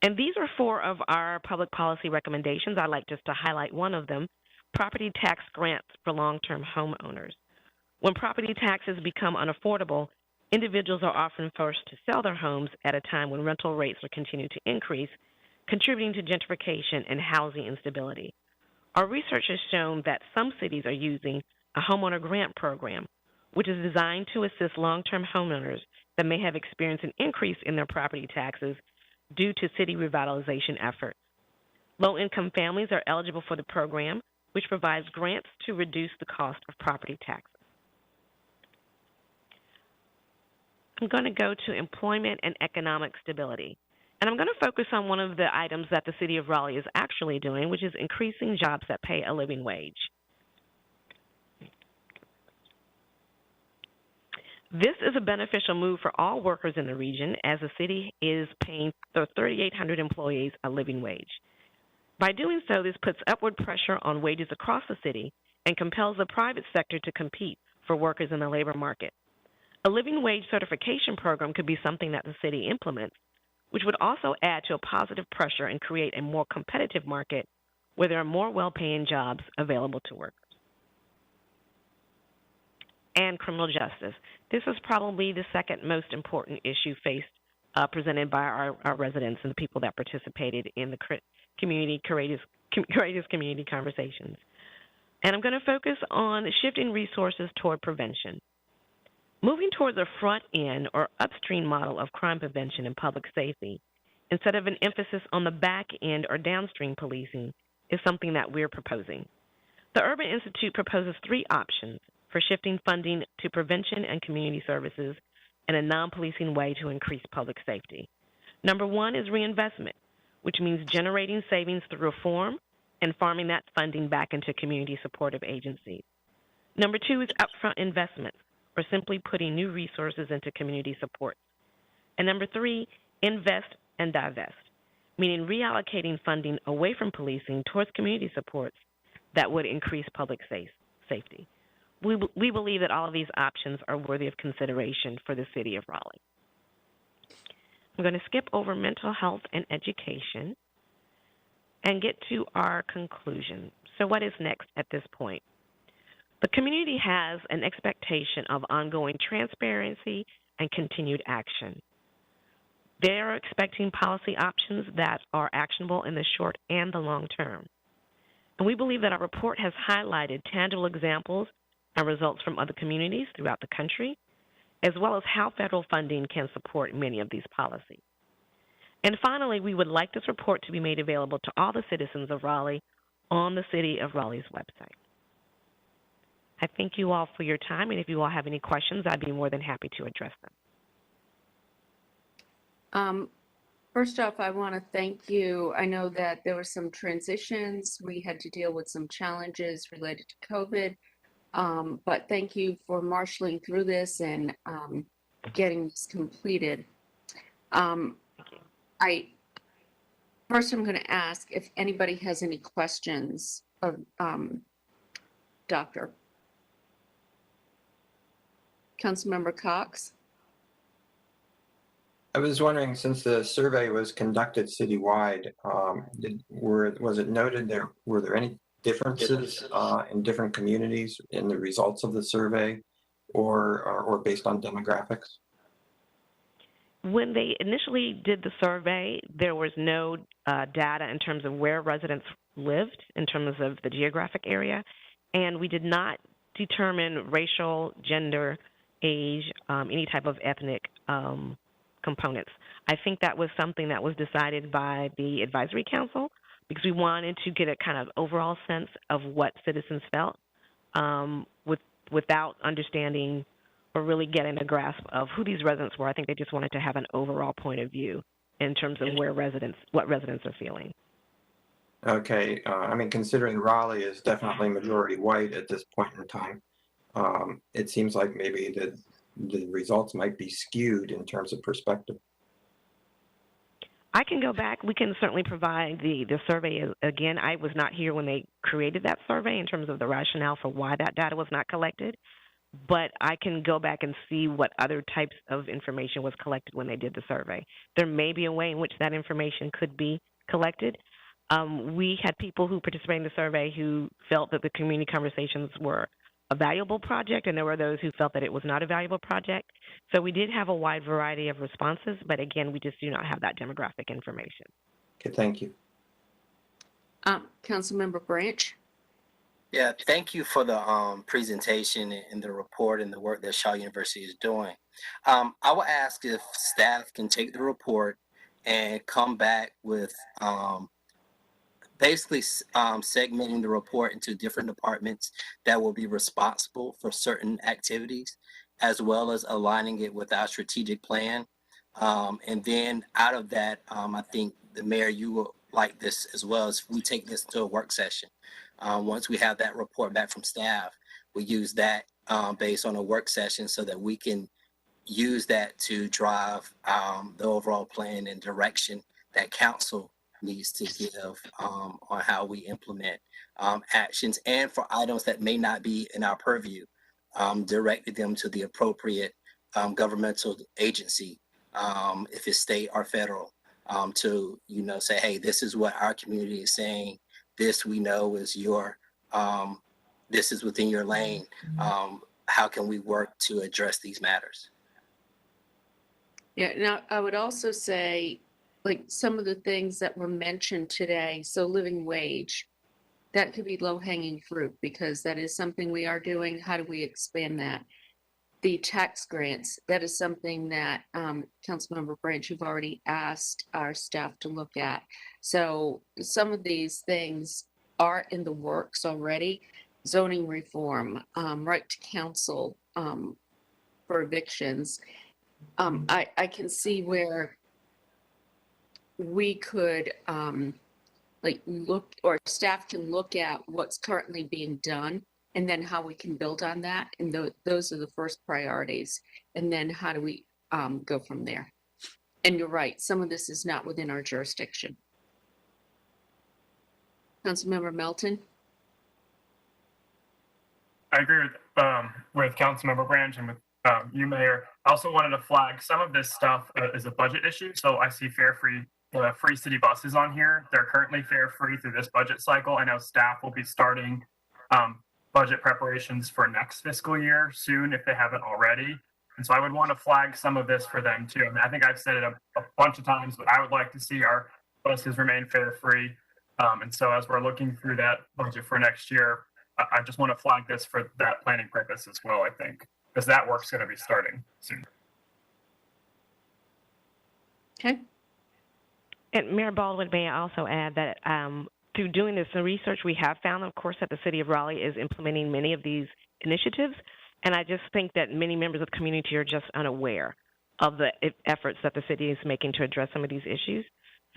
And these are 4 of our public policy recommendations. I'd like just to highlight one of them, property tax grants for long-term homeowners. When property taxes become unaffordable, individuals are often forced to sell their homes at a time when rental rates are continuing to increase, contributing to gentrification and housing instability. Our research has shown that some cities are using a homeowner grant program, which is designed to assist long-term homeowners that may have experienced an increase in their property taxes due to city revitalization efforts. Low-income families are eligible for the program, which provides grants to reduce the cost of property taxes. I'm going to go to employment and economic stability. And I'm going to focus on one of the items that the City of Raleigh is actually doing, which is increasing jobs that pay a living wage. This is a beneficial move for all workers in the region, as the city is paying the 3,800 employees a living wage. By doing so, this puts upward pressure on wages across the city and compels the private sector to compete for workers in the labor market. A living wage certification program could be something that the city implements, which would also add to a positive pressure and create a more competitive market where there are more well-paying jobs available to workers. And criminal justice. This is probably the second most important issue faced, presented by our residents and the people that participated in the courageous community conversations. And I'm going to focus on shifting resources toward prevention. Moving towards a front-end or upstream model of crime prevention and public safety, instead of an emphasis on the back-end or downstream policing, is something that we're proposing. The Urban Institute proposes 3 options for shifting funding to prevention and community services in a non-policing way to increase public safety. Number 1 is reinvestment, which means generating savings through reform and farming that funding back into community supportive agencies. Number 2 is upfront investments, or simply putting new resources into community support. And number 3, invest and divest, meaning reallocating funding away from policing towards community supports that would increase public safety. We believe that all of these options are worthy of consideration for the City of Raleigh. I'm going to skip over mental health and education and get to our conclusion. So what is next at this point? The community has an expectation of ongoing transparency and continued action. They are expecting policy options that are actionable in the short and the long term. And we believe that our report has highlighted tangible examples and results from other communities throughout the country, as well as how federal funding can support many of these policies. And finally, we would like this report to be made available to all the citizens of Raleigh on the City of Raleigh's website. I thank you all for your time, and if you all have any questions, I'd be more than happy to address them. First off, I want to thank you. I know that there were some transitions. We had to deal with some challenges related to COVID, but thank you for marshaling through this and getting this completed. First, I'm going to ask if anybody has any questions of Doctor. Councilmember Cox? I was wondering, since the survey was conducted citywide, was it noted were there any differences in different communities in the results of the survey, or based on demographics? When they initially did the survey, there was no data in terms of where residents lived in terms of the geographic area, and we did not determine racial, gender, age, any type of ethnic components. I think that was something that was decided by the advisory council because we wanted to get a kind of overall sense of what citizens felt without understanding or really getting a grasp of who these residents were. I think they just wanted to have an overall point of view in terms of what residents are feeling. Okay, I mean, considering Raleigh is definitely majority white at this point in time, it seems like maybe the results might be skewed in terms of perspective. I can go back. We can certainly provide the survey again. I was not here when they created that survey in terms of the rationale for why that data was not collected, but I can go back and see what other types of information was collected when they did the survey. There may be a way in which that information could be collected. We had people who participated in the survey who felt that the community conversations were a valuable project, and there were those who felt that it was not a valuable project. So we did have a wide variety of responses, but again, we just do not have that demographic information. Okay, thank you. Councilmember Branch? Yeah, thank you for the presentation and the report and the work that Shaw University is doing. I will ask if staff can take the report and come back with basically segmenting the report into different departments that will be responsible for certain activities, as well as aligning it with our strategic plan. And then out of that, I think the mayor, you will like this as well, as we take this to a work session. Once we have that report back from staff, we use that based on a work session so that we can use that to drive the overall plan and direction that council needs to give on how we implement actions, and for items that may not be in our purview, directed them to the appropriate governmental agency, if it's state or federal, to say, hey, this is what our community is saying. This we know is this is within your lane. How can we work to address these matters? Yeah, now I would also say, like, some of the things that were mentioned today, so living wage, that could be low-hanging fruit because that is something we are doing. How do we expand that? The tax grants, that is something that Councilmember Branch, you've already asked our staff to look at. So some of these things are in the works already. Zoning reform, right to counsel for evictions. I can see where we could look, or staff can look at what's currently being done and then how we can build on that. And those are the first priorities. And then how do we go from there? And you're right, some of this is not within our jurisdiction. Councilmember Melton? I agree with Councilmember Branch and with you, Mayor. I also wanted to flag some of this stuff is a budget issue. So I see free city buses on here. They're currently fare free through this budget cycle. I know staff will be starting budget preparations for next fiscal year soon if they haven't already. And so I would want to flag some of this for them too. I mean, I think I've said it a bunch of times, but I would like to see our buses remain fare free. And so as we're looking through that budget for next year, I just want to flag this for that planning purpose as well, I think, because that work's going to be starting soon. Okay. And Mayor Baldwin, may I also add that through doing this research, we have found, of course, that the city of Raleigh is implementing many of these initiatives. And I just think that many members of the community are just unaware of the efforts that the city is making to address some of these issues.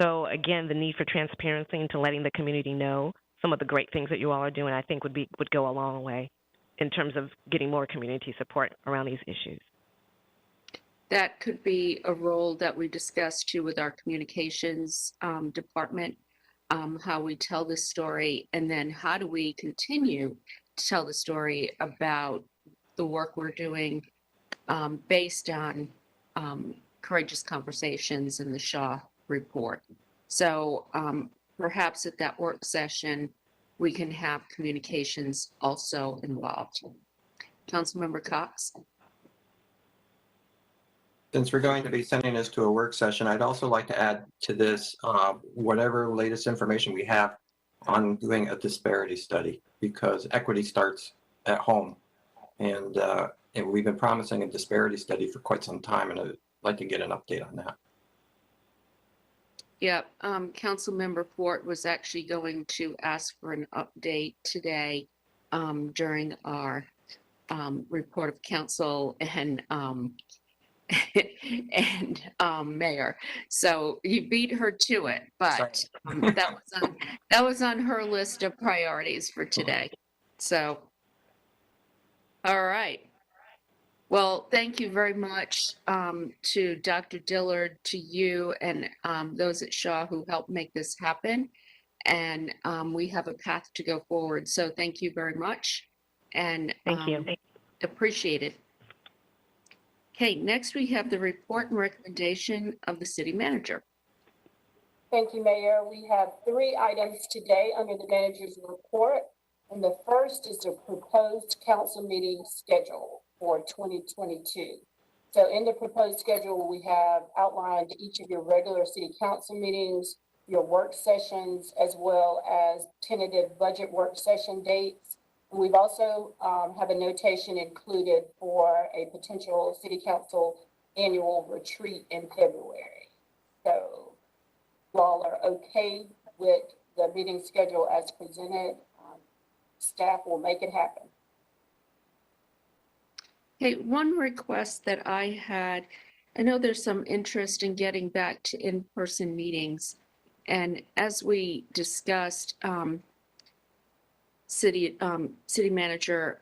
So again, the need for transparency and to letting the community know some of the great things that you all are doing, I think would go a long way in terms of getting more community support around these issues. that could be a role that we discuss too with our communications department, how we tell the story, and then how do we continue to tell the story about the work we're doing based on courageous conversations in the Shaw report. So perhaps at that work session, we can have communications also involved. Councilmember Cox. Since we're going to be sending this to a work session, I'd also like to add to this whatever latest information we have on doing a disparity study, because equity starts at home. And we've been promising a disparity study for quite some time, and I'd like to get an update on that. Yeah, Councilmember Fort was actually going to ask for an update today during our report of council and mayor. So you beat her to it, but that was on her list of priorities for today. So, all right. Well, thank you very much to Dr. Dillard, to you, and those at Shaw who helped make this happen. And we have a path to go forward. So thank you very much. And Thank you. Appreciate it. Okay, next we have the report and recommendation of the city manager. Thank you, Mayor. We have 3 items today under the manager's report. And the first is the proposed council meeting schedule for 2022. So in the proposed schedule, we have outlined each of your regular city council meetings, your work sessions, as well as tentative budget work session dates. And we've also have a notation included for a potential city council annual retreat in February. So you all are okay with the meeting schedule as presented? Staff will make it happen. Hey, one request that I had, I know there's some interest in getting back to in-person meetings. And as we discussed, city manager,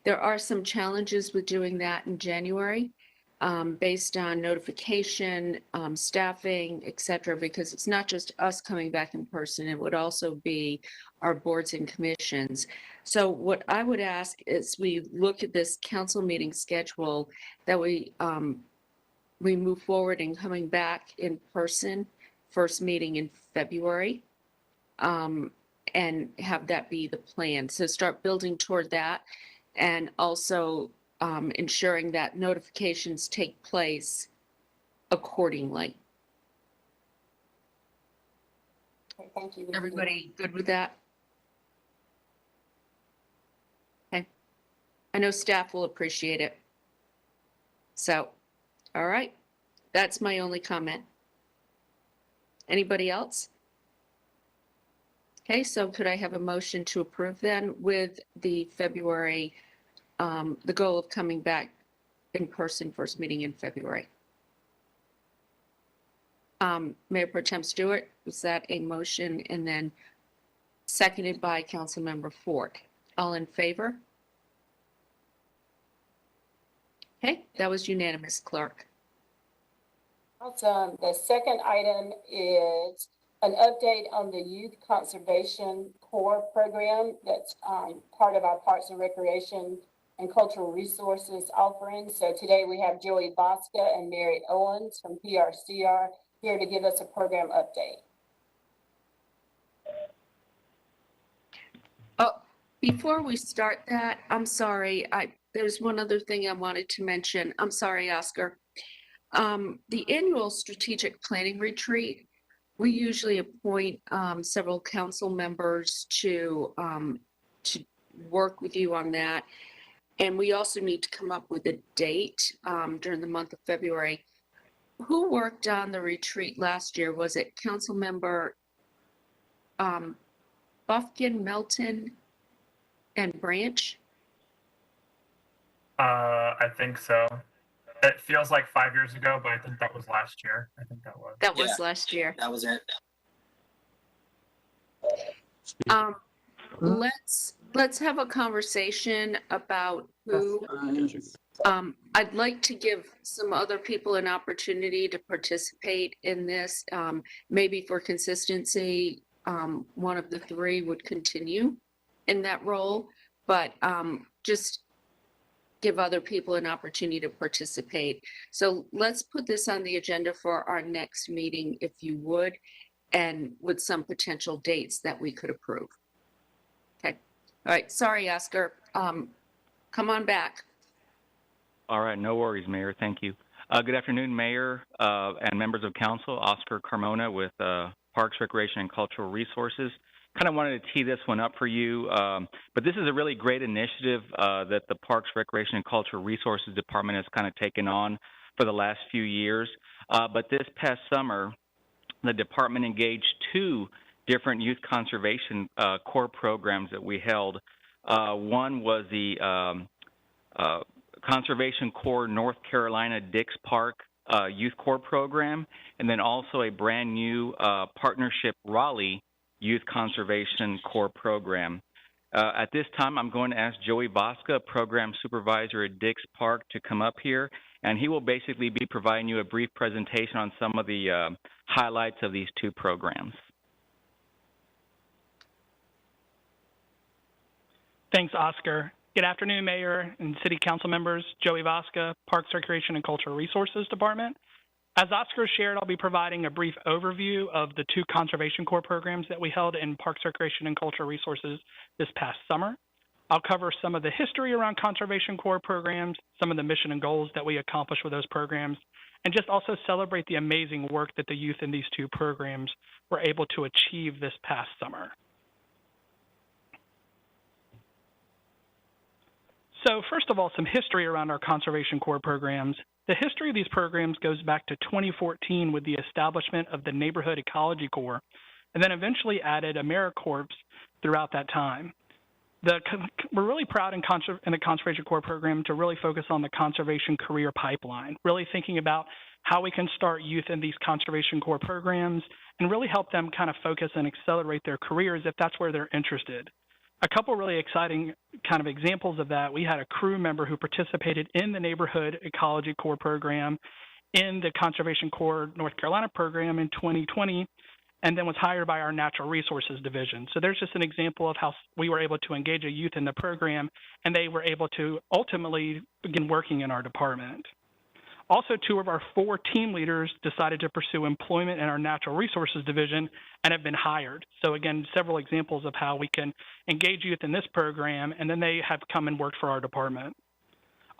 there are some challenges with doing that in January based on notification, staffing, et cetera, because it's not just us coming back in person, it would also be our boards and commissions. So what I would ask is we look at this council meeting schedule, that we move forward in coming back in person, first meeting in February, and have that be the plan. So start building toward that, and also ensuring that notifications take place accordingly. Okay, thank you. Everybody good with that? Okay. I know staff will appreciate it. So, all right. That's my only comment. Anybody else? Okay, so could I have a motion to approve then with the February, the goal of coming back in person, first meeting in February? Mayor Pro Tem Stewart, was that a motion? And then seconded by Councilmember Ford. All in favor? Okay, that was unanimous, Clerk. Awesome. The second item is an update on the Youth Conservation Corps program that's part of our Parks and Recreation and Cultural Resources offering. So today we have Joey Bosca and Mary Owens from PRCR here to give us a program update. Oh, before we start that, I'm sorry, there's one other thing I wanted to mention. I'm sorry, Oscar. The annual strategic planning retreat, we usually appoint several council members to work with you on that. And we also need to come up with a date during the month of February. Who worked on the retreat last year? Was it council member Bufkin, Melton, and Branch? I think so. It feels like 5 years ago, but I think that was last year. I think that was. That was last year. That was it. let's have a conversation about who. I'd like to give some other people an opportunity to participate in this. Maybe for consistency, one of the three would continue in that role, but just give other people an opportunity to participate. So let's put this on the agenda for our next meeting, if you would, and with some potential dates that we could approve. Okay. All right. Sorry, Oscar. Come on back. All right. No worries, Mayor. Thank you. Good afternoon, Mayor and members of council. Oscar Carmona with Parks, Recreation, and Cultural Resources. Kind of wanted to tee this one up for you, but this is a really great initiative that the Parks, Recreation, and Cultural Resources Department has kind of taken on for the last few years. But this past summer, the department engaged 2 different youth conservation core programs that we held. One was the Conservation Corps North Carolina Dix Park Youth Corps Program, and then also a brand new Partnership Raleigh Youth Conservation Corps Program. At this time, I'm going to ask Joey Bosca, Program Supervisor at Dix Park, to come up here, and he will basically be providing you a brief presentation on some of the highlights of these 2 programs. Thanks, Oscar. Good afternoon, Mayor and City Council members. Joey Bosca, Parks, Recreation, and Cultural Resources Department. As Oscar shared, I'll be providing a brief overview of the 2 Conservation Corps programs that we held in Parks, Recreation, and Cultural Resources this past summer. I'll cover some of the history around Conservation Corps programs, some of the mission and goals that we accomplished with those programs, and just also celebrate the amazing work that the youth in these 2 programs were able to achieve this past summer. So first of all, some history around our Conservation Corps programs. The history of these programs goes back to 2014 with the establishment of the Neighborhood Ecology Corps, and then eventually added AmeriCorps throughout that time. We're really proud in the Conservation Corps program to really focus on the conservation career pipeline, really thinking about how we can start youth in these Conservation Corps programs and really help them kind of focus and accelerate their careers if that's where they're interested. A couple really exciting kind of examples of that, we had a crew member who participated in the Neighborhood Ecology Corps program in the Conservation Corps North Carolina program in 2020, and then was hired by our Natural Resources Division. So there's just an example of how we were able to engage a youth in the program, and they were able to ultimately begin working in our department. Also, 2 of our 4 team leaders decided to pursue employment in our Natural Resources Division and have been hired. So again, several examples of how we can engage youth in this program, and then they have come and worked for our department.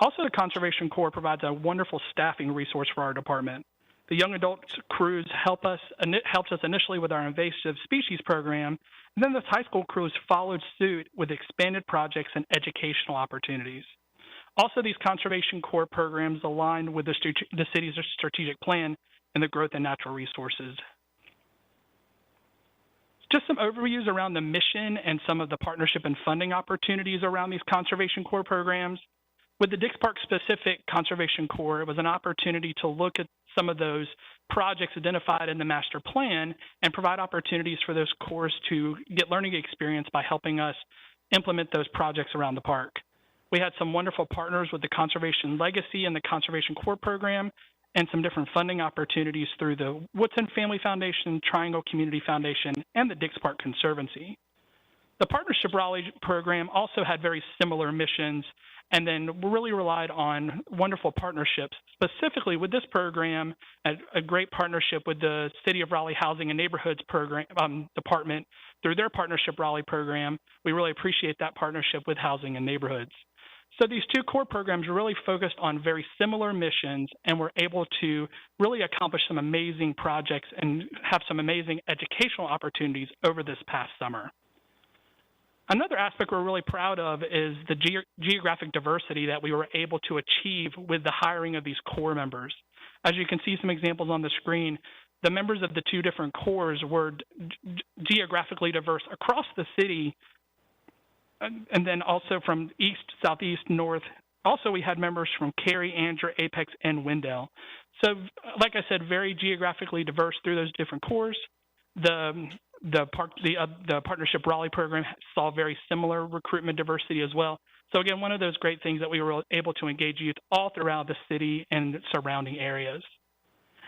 Also, the Conservation Corps provides a wonderful staffing resource for our department. The young adult crews helped us initially with our invasive species program, and then the high school crews followed suit with expanded projects and educational opportunities. Also, these Conservation Corps programs align with the city's strategic plan and the growth in natural resources. Just some overviews around the mission and some of the partnership and funding opportunities around these Conservation Corps programs. With the Dix Park specific Conservation Corps, it was an opportunity to look at some of those projects identified in the master plan and provide opportunities for those corps to get learning experience by helping us implement those projects around the park. We had some wonderful partners with the Conservation Legacy and the Conservation Corps program, and some different funding opportunities through the Woodson Family Foundation, Triangle Community Foundation, and the Dix Park Conservancy. The Partnership Raleigh program also had very similar missions, and then really relied on wonderful partnerships. Specifically with this program, a great partnership with the City of Raleigh Housing and Neighborhoods program department through their Partnership Raleigh program. We really appreciate that partnership with Housing and Neighborhoods. So these 2 core programs are really focused on very similar missions, and we're able to really accomplish some amazing projects and have some amazing educational opportunities over this past summer. Another aspect we're really proud of is the geographic diversity that we were able to achieve with the hiring of these corps members. As you can see some examples on the screen, the members of the 2 different corps were geographically diverse across the city, and then also from east, southeast, north. Also, we had members from Cary, Andrew, Apex, and Wendell. So, like I said, very geographically diverse through those different corps. The the Partnership Raleigh program saw very similar recruitment diversity as well. So again, one of those great things that we were able to engage youth all throughout the city and surrounding areas.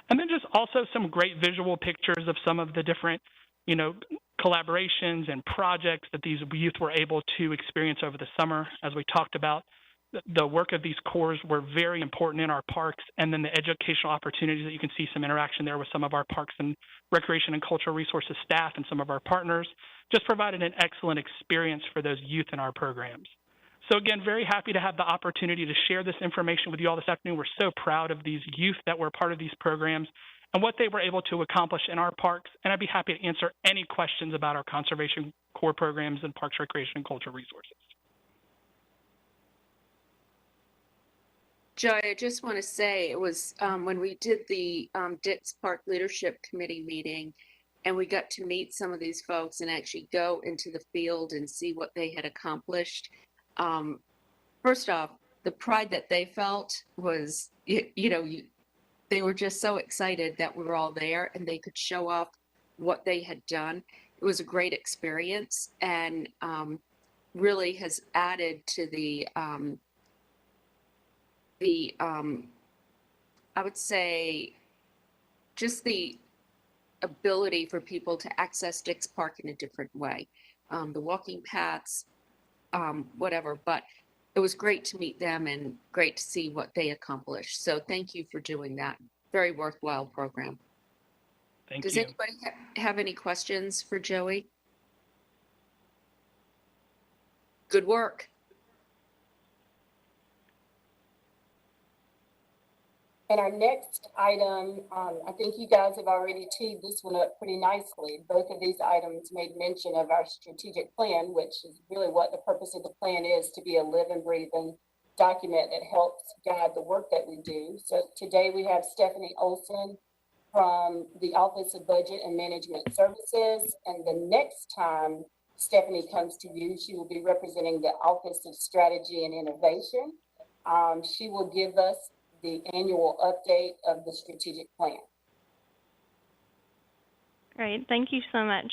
And then just also some great visual pictures of some of the different, collaborations and projects that these youth were able to experience over the summer. As we talked about, the work of these cores were very important in our parks, and then the educational opportunities that you can see some interaction there with some of our parks and recreation and cultural resources staff and some of our partners just provided an excellent experience for those youth in our programs. So again, very happy to have the opportunity to share this information with you all this afternoon. We're so proud of these youth that were part of these programs and what they were able to accomplish in our parks. And I'd be happy to answer any questions about our conservation core programs and parks, recreation, and cultural resources. Joy, I just want to say it was when we did the Dix Park Leadership Committee meeting, and we got to meet some of these folks and actually go into the field and see what they had accomplished. First off, the pride that they felt was, they were just so excited that we were all there and they could show off what they had done. It was a great experience and really has added to I would say, just the ability for people to access Dix Park in a different way. The walking paths, whatever, but it was great to meet them and great to see what they accomplished. So thank you for doing that. Very worthwhile program. Does anybody have any questions for Joey? Good work. And our next item, I think you guys have already teed this one up pretty nicely. Both of these items made mention of our strategic plan, which is really what the purpose of the plan is, to be a living, breathing document that helps guide the work that we do. So today we have Stephanie Olson from the Office of Budget and Management Services. And the next time Stephanie comes to you, she will be representing the Office of Strategy and Innovation. She will give us the annual update of the strategic plan. Great, thank you so much.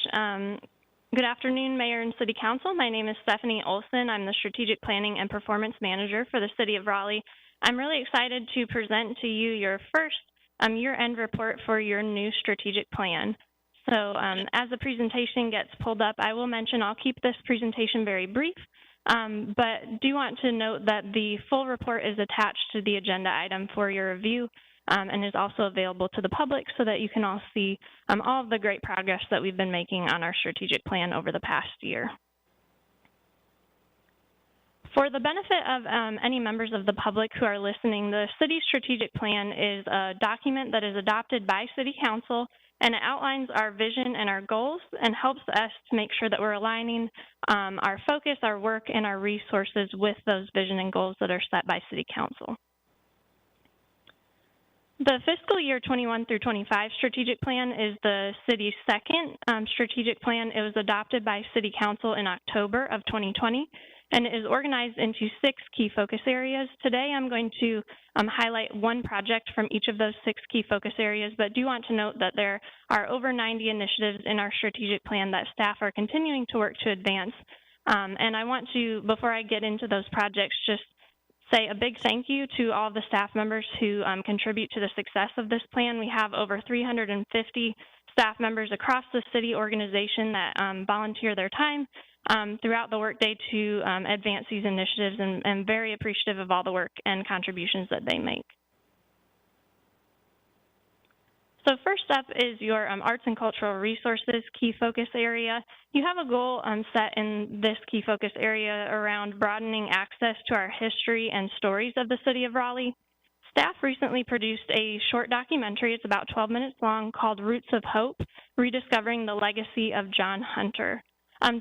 Good afternoon, Mayor and City Council. My name is Stephanie Olson. I'm the Strategic Planning and Performance Manager for the City of Raleigh. I'm really excited to present to you your first year-end report for your new strategic plan. So as the presentation gets pulled up, I will mention I'll keep this presentation very brief. But do want to note that the full report is attached to the agenda item for your review and is also available to the public so that you can all see all of the great progress that we've been making on our strategic plan over the past year. For the benefit of any members of the public who are listening, the City Strategic Plan is a document that is adopted by City Council, and it outlines our vision and our goals and helps us to make sure that we're aligning our focus, our work, and our resources with those vision and goals that are set by City Council. The fiscal year 21 through 25 strategic plan is the city's second strategic plan. It was adopted by City Council in October of 2020 and is organized into 6 key focus areas. Today I'm going to highlight one project from each of those 6 key focus areas, but do want to note that there are over 90 initiatives in our strategic plan that staff are continuing to work to advance. And I want to, before I get into those projects, just say a big thank you to all of the staff members who contribute to the success of this plan. We have over 350 staff members across the city organization that volunteer their time throughout the workday to advance these initiatives, and very appreciative of all the work and contributions that they make. So first up is your arts and cultural resources key focus area. You have a goal set in this key focus area around broadening access to our history and stories of the city of Raleigh. Staff recently produced a short documentary, it's about 12 minutes long, called Roots of Hope, Rediscovering the Legacy of John Hunter.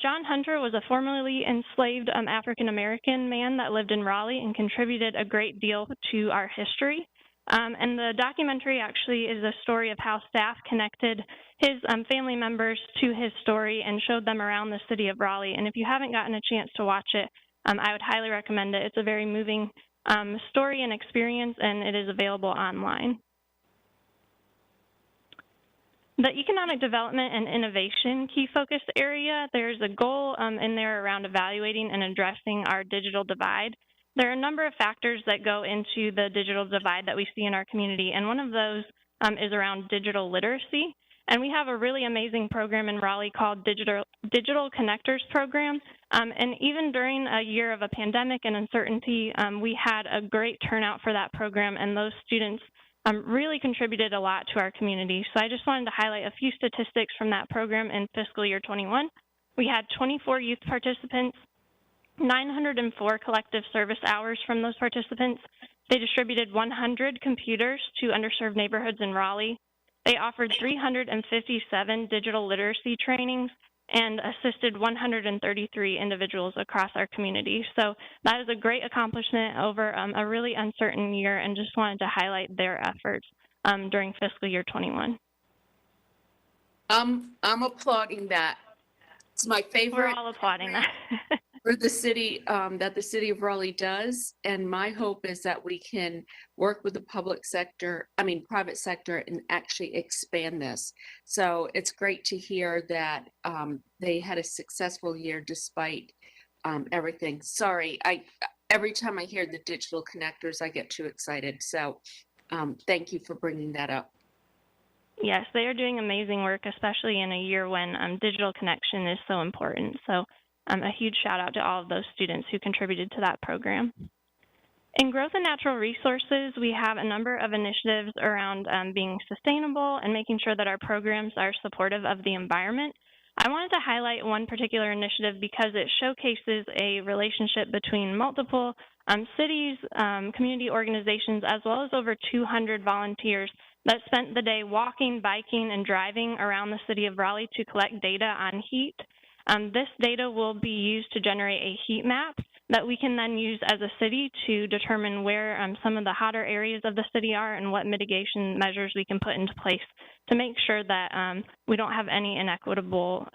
John Hunter was a formerly enslaved African-American man that lived in Raleigh and contributed a great deal to our history. And the documentary actually is a story of how staff connected his family members to his story and showed them around the city of Raleigh. And if you haven't gotten a chance to watch it, I would highly recommend it. It's a very moving story and experience, and it is available online. The economic development and innovation key focus area, there's a goal in there around evaluating and addressing our digital divide. There are a number of factors that go into the digital divide that we see in our community, and one of those is around digital literacy. And we have a really amazing program in Raleigh called Digital Connectors Program. And even during a year of a pandemic and uncertainty, we had a great turnout for that program, and those students really contributed a lot to our community. So I just wanted to highlight a few statistics from that program in fiscal year 21. We had 24 youth participants, 904 collective service hours from those participants. They distributed 100 computers to underserved neighborhoods in Raleigh. They offered 357 digital literacy trainings and assisted 133 individuals across our community. So that is a great accomplishment over a really uncertain year, and just wanted to highlight their efforts during fiscal year 21. I'm applauding that. It's my favorite. We're all applauding that. For the city, that the city of Raleigh does. And my hope is that we can work with the private sector and actually expand this. So it's great to hear that they had a successful year despite everything. Sorry, every time I hear the digital connectors, I get too excited. So thank you for bringing that up. Yes, they are doing amazing work, especially in a year when digital connection is so important. So a huge shout out to all of those students who contributed to that program. In growth and natural resources, we have a number of initiatives around being sustainable and making sure that our programs are supportive of the environment. I wanted to highlight one particular initiative because it showcases a relationship between multiple cities, community organizations, as well as over 200 volunteers that spent the day walking, biking, and driving around the city of Raleigh to collect data on heat. This data will be used to generate a heat map that we can then use as a city to determine where some of the hotter areas of the city are and what mitigation measures we can put into place to make sure that we don't have any inequitable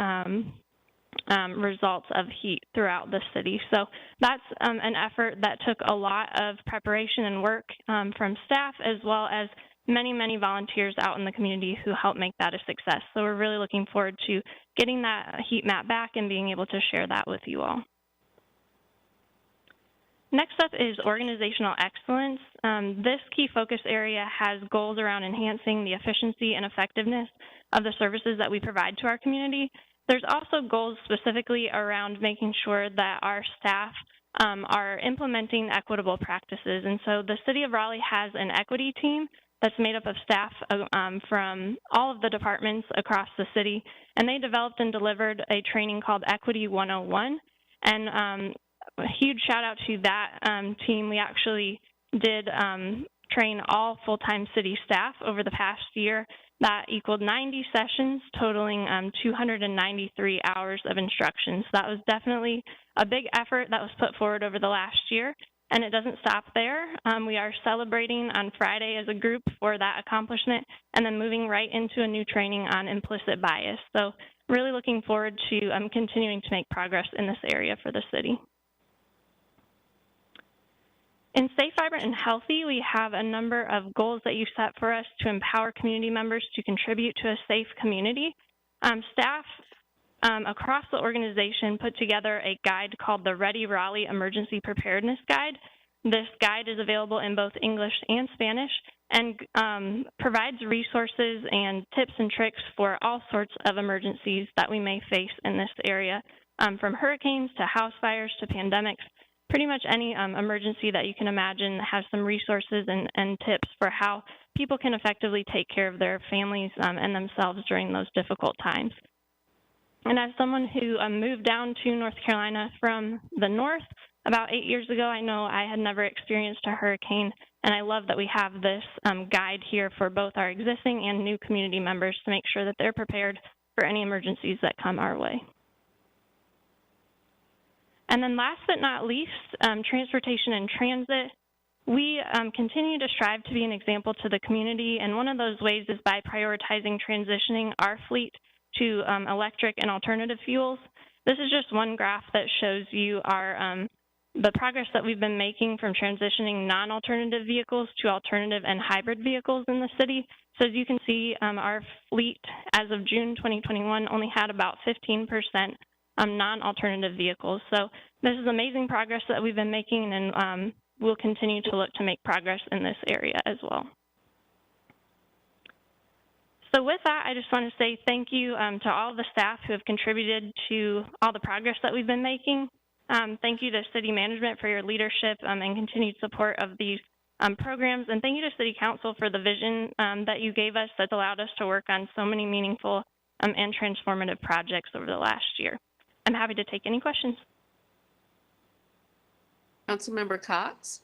results of heat throughout the city. So that's an effort that took a lot of preparation and work from staff, as well as many volunteers out in the community who helped make that a success. So we're really looking forward to getting that heat map back and being able to share that with you all. Next up is organizational excellence. This key focus area has goals around enhancing the efficiency and effectiveness of the services that we provide to our community. There's also goals specifically around making sure that our staff are implementing equitable practices. And so the City of Raleigh has an equity team that's made up of staff from all of the departments across the city, and they developed and delivered a training called Equity 101. And a huge shout out to that team. We actually did train all full-time city staff over the past year. That equaled 90 sessions, totaling 293 hours of instruction. So that was definitely a big effort that was put forward over the last year. And it doesn't stop there. We are celebrating on Friday as a group for that accomplishment, and then moving right into a new training on implicit bias. So really looking forward to continuing to make progress in this area for the city. In Safe, Vibrant, and Healthy, we have a number of goals that you set for us to empower community members to contribute to a safe community. Staff across the organization put together a guide called the Ready Raleigh Emergency Preparedness Guide. This guide is available in both English and Spanish and provides resources and tips and tricks for all sorts of emergencies that we may face in this area, from hurricanes to house fires to pandemics. Pretty much any emergency that you can imagine has some resources and tips for how people can effectively take care of their families and themselves during those difficult times. And as someone who moved down to North Carolina from the north about 8 years ago, I know I had never experienced a hurricane, and I love that we have this guide here for both our existing and new community members to make sure that they're prepared for any emergencies that come our way. And then last but not least, transportation and transit. We continue to strive to be an example to the community, and one of those ways is by prioritizing transitioning our fleet to electric and alternative fuels. This is just one graph that shows you our the progress that we've been making from transitioning non-alternative vehicles to alternative and hybrid vehicles in the city. So as you can see, our fleet as of June 2021 only had about 15% non-alternative vehicles. So this is amazing progress that we've been making, and we'll continue to look to make progress in this area as well. So with that, I just want to say thank you to all the staff who have contributed to all the progress that we've been making. Thank you to City Management for your leadership and continued support of these programs. And thank you to City Council for the vision that you gave us that's allowed us to work on so many meaningful and transformative projects over the last year. I'm happy to take any questions. Councilmember Cox.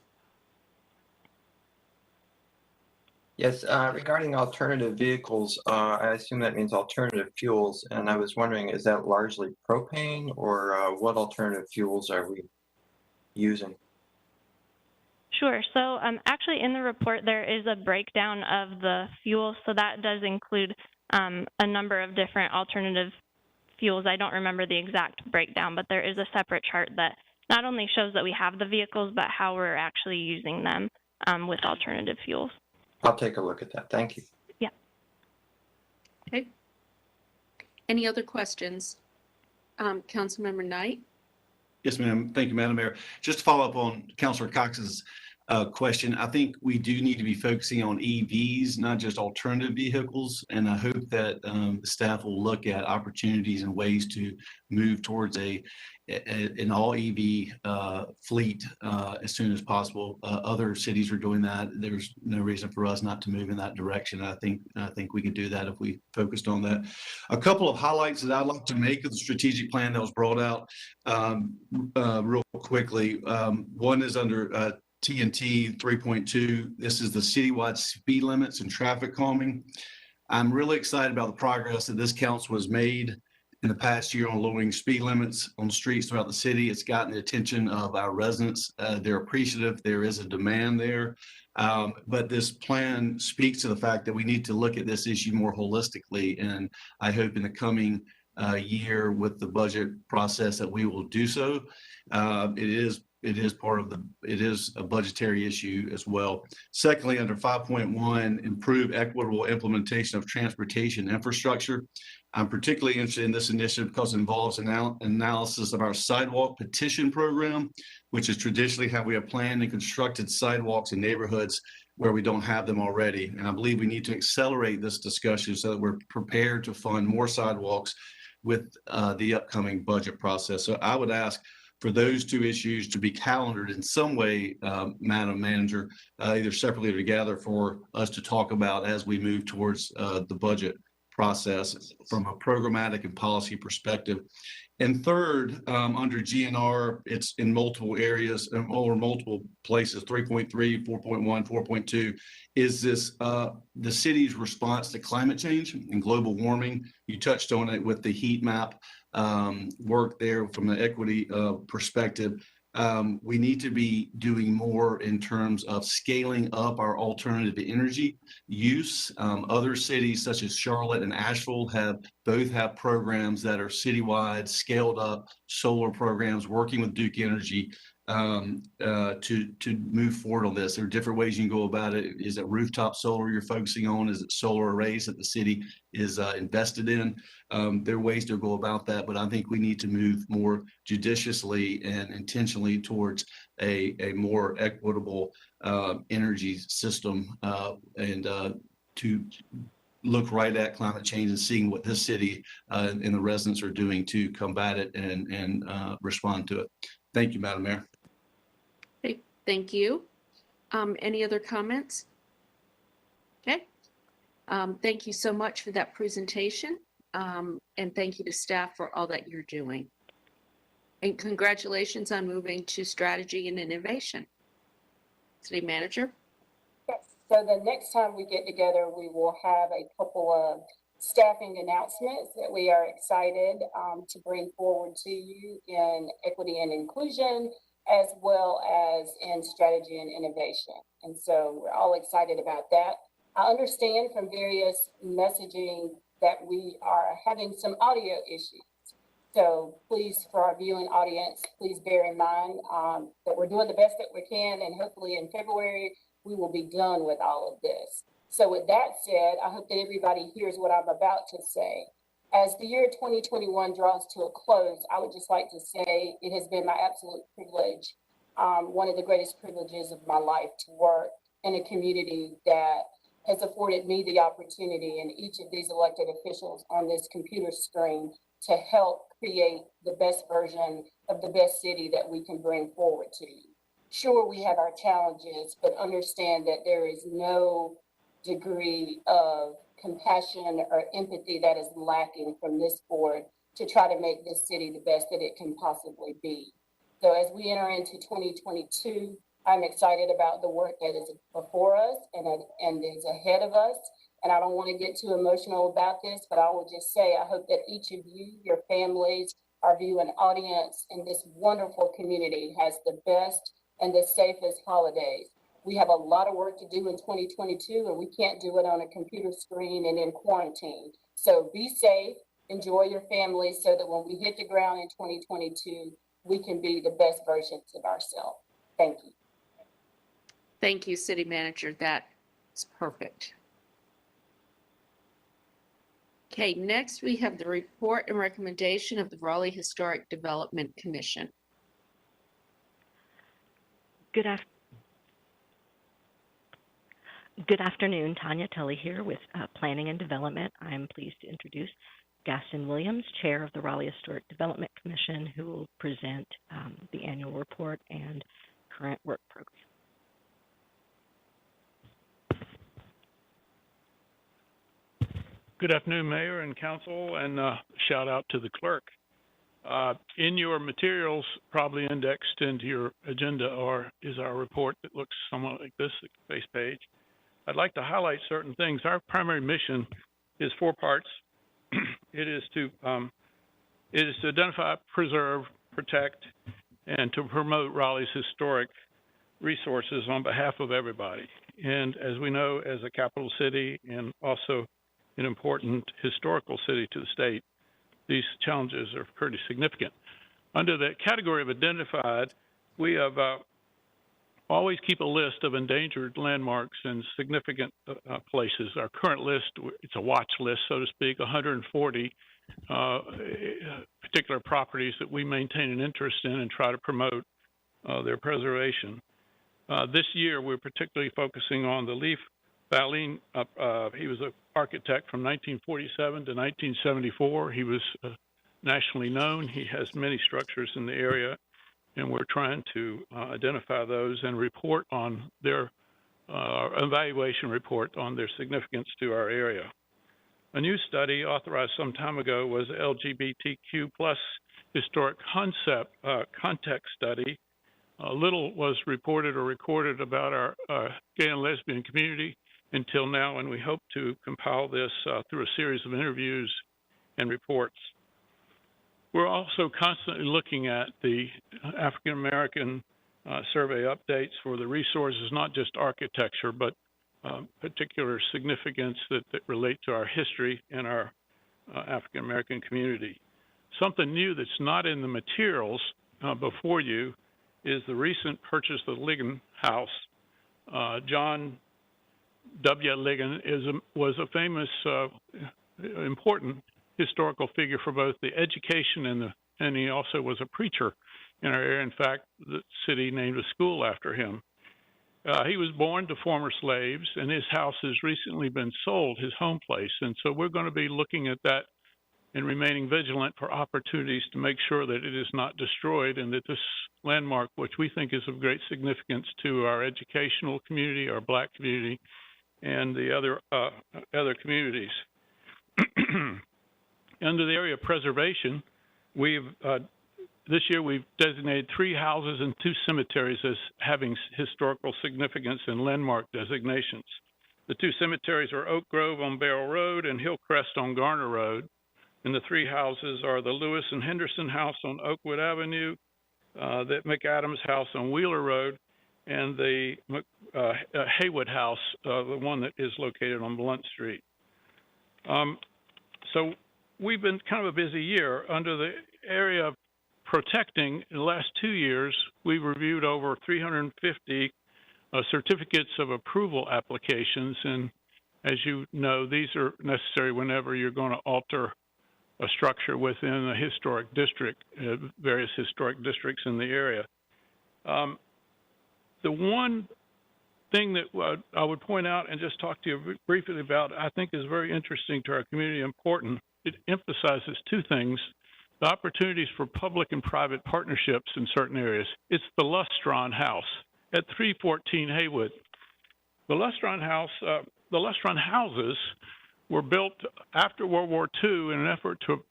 Yes, regarding alternative vehicles, I assume that means alternative fuels, and I was wondering, is that largely propane, or what alternative fuels are we using? Sure. So actually in the report, there is a breakdown of the fuels. So that does include a number of different alternative fuels. I don't remember the exact breakdown, but there is a separate chart that not only shows that we have the vehicles, but how we're actually using them with alternative fuels. I'll take a look at that. Thank you. Yeah. Okay. Any other questions? Councilmember Knight? Yes, ma'am. Thank you, Madam Mayor. Just to follow up on Councilor Cox's question, I think we do need to be focusing on EVs, not just alternative vehicles. And I hope that the staff will look at opportunities and ways to move towards an all EV fleet as soon as possible. Other cities are doing that. There's no reason for us not to move in that direction. I think we could do that if we focused on that. A couple of highlights that I'd like to make of the strategic plan that was brought out real quickly. One is under TNT 3.2. This is the citywide speed limits and traffic calming. I'm really excited about the progress that this council has made in the past year on lowering speed limits on streets throughout the city. It's gotten the attention of our residents. They're appreciative. There is a demand there. But this plan speaks to the fact that we need to look at this issue more holistically. And I hope in the coming year with the budget process that we will do so. It is a budgetary issue as well. Secondly, under 5.1, improve equitable implementation of transportation infrastructure. I'm particularly interested in this initiative because it involves analysis of our sidewalk petition program, which is traditionally how we have planned and constructed sidewalks in neighborhoods where we don't have them already. And I believe we need to accelerate this discussion so that we're prepared to fund more sidewalks with the upcoming budget process. So I would ask for those two issues to be calendared in some way, Madam Manager, either separately or together for us to talk about as we move towards the budget process from a programmatic and policy perspective. And third, under GNR, it's in multiple areas or multiple places, 3.3, 4.1, 4.2, is this the city's response to climate change and global warming. You touched on it with the heat map work there from an equity perspective. We need to be doing more in terms of scaling up our alternative energy use. Other cities such as Charlotte and Asheville both have programs that are citywide, scaled up solar programs, working with Duke Energy to move forward on this. There are different ways you can go about it. Is it rooftop solar you're focusing on? Is it solar arrays that the city is invested in? There are ways to go about that, but I think we need to move more judiciously and intentionally towards a more equitable energy system and to look right at climate change and seeing what this city and the residents are doing to combat it and respond to it. Thank you, Madam Mayor. Okay, thank you. Any other comments? Okay. Thank you so much for that presentation. And thank you to staff for all that you're doing. And congratulations on moving to strategy and innovation. City Manager? Yes, so the next time we get together, we will have a couple of staffing announcements that we are excited to bring forward to you in equity and inclusion, as well as in strategy and innovation. And so we're all excited about that. I understand from various messaging that we are having some audio issues. So please, for our viewing audience, please bear in mind that we're doing the best that we can, and hopefully in February, we will be done with all of this. So with that said, I hope that everybody hears what I'm about to say. As the year 2021 draws to a close, I would just like to say it has been my absolute privilege, one of the greatest privileges of my life, to work in a community that has afforded me the opportunity and each of these elected officials on this computer screen to help create the best version of the best city that we can bring forward to you. Sure, we have our challenges, but understand that there is no degree of compassion or empathy that is lacking from this board to try to make this city the best that it can possibly be. So as we enter into 2022, I'm excited about the work that is before us and is ahead of us. And I don't want to get too emotional about this, but I will just say, I hope that each of you, your families, our viewing audience, and this wonderful community has the best and the safest holidays. We have a lot of work to do in 2022, and we can't do it on a computer screen and in quarantine. So be safe, enjoy your families, so that when we hit the ground in 2022, we can be the best versions of ourselves. Thank you. Thank you, City Manager. That is perfect. Okay, next we have the report and recommendation of the Raleigh Historic Development Commission. Good afternoon, Tanya Tully here with Planning and Development. I'm pleased to introduce Gaston Williams, Chair of the Raleigh Historic Development Commission, who will present the annual report and current work program. Good afternoon, Mayor and Council, and shout out to the Clerk. In your materials, probably indexed into your agenda, is our report that looks somewhat like this, the face page. I'd like to highlight certain things. Our primary mission is 4 parts. It is to identify, preserve, protect, and to promote Raleigh's historic resources on behalf of everybody. And as we know, as a capital city and also an important historical city to the state, these challenges are pretty significant. Under the category of identified, we have always keep a list of endangered landmarks and significant places. Our current list, it's a watch list, so to speak, 140 particular properties that we maintain an interest in and try to promote their preservation. This year, we're particularly focusing on the Leaf Valley. He was an architect from 1947 to 1974. He was nationally known. He has many structures in the area, and we're trying to identify those and report on their evaluation report on their significance to our area. A new study authorized some time ago was the LGBTQ+ historic context study. Little was reported or recorded about our gay and lesbian community until now, and we hope to compile this through a series of interviews and reports. We're also constantly looking at the African American survey updates for the resources, not just architecture, but particular significance that relate to our history and our African American community. Something new that's not in the materials before you is the recent purchase of the Ligon House. John W. Ligon was a famous, important historical figure for both the education and he also was a preacher in our area. In fact, the city named a school after him. He was born to former slaves, and his house has recently been sold, his home place. And so we're going to be looking at that and remaining vigilant for opportunities to make sure that it is not destroyed and that this landmark, which we think is of great significance to our educational community, our Black community, and the other communities. Under the area of preservation, this year we've designated 3 houses and 2 cemeteries as having historical significance and landmark designations. The 2 cemeteries are Oak Grove on Barrel Road and Hillcrest on Garner Road. And the 3 houses are the Lewis and Henderson House on Oakwood Avenue, the McAdams House on Wheeler Road, and the Haywood House, the one that is located on Blunt Street. So we've been kind of a busy year. Under the area of protecting, in the last 2 years, we've reviewed over 350 certificates of approval applications. And as you know, these are necessary whenever you're going to alter a structure within a historic district, various historic districts in the area. The one thing that I would point out and just talk to you briefly about, I think is very interesting to our community, important. It emphasizes two things: the opportunities for public and private partnerships in certain areas. It's the Lustron House at 314 Haywood. The Lustron House, the Lustron houses were built after World War II in an effort to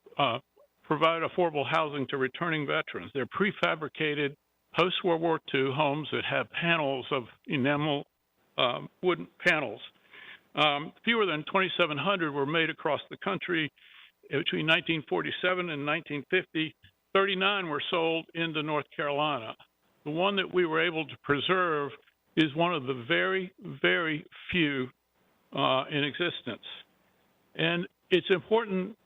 provide affordable housing to returning veterans. They're prefabricated post-World War II homes that have panels of enamel wooden panels. Fewer than 2,700 were made across the country between 1947 and 1950. 39 were sold into North Carolina. The one that we were able to preserve is one of the very, very few in existence. And it's important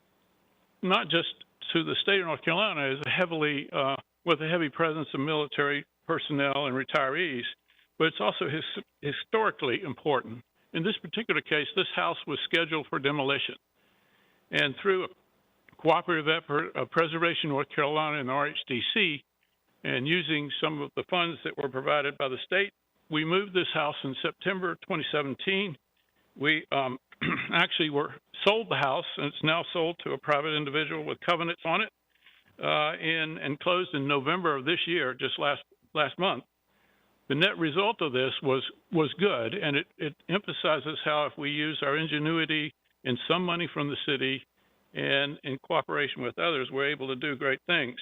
not just to the state of North Carolina as a heavily, with a heavy presence of military personnel and retirees, but it's also historically important. In this particular case, this house was scheduled for demolition. And through a cooperative effort of Preservation North Carolina and the RHDC, and using some of the funds that were provided by the state, we moved this house in September 2017. We actually sold the house, and it's now sold to a private individual with covenants on it, and closed in November of this year, just last month. The net result of this was good, and it emphasizes how if we use our ingenuity and some money from the city and in cooperation with others, we're able to do great things.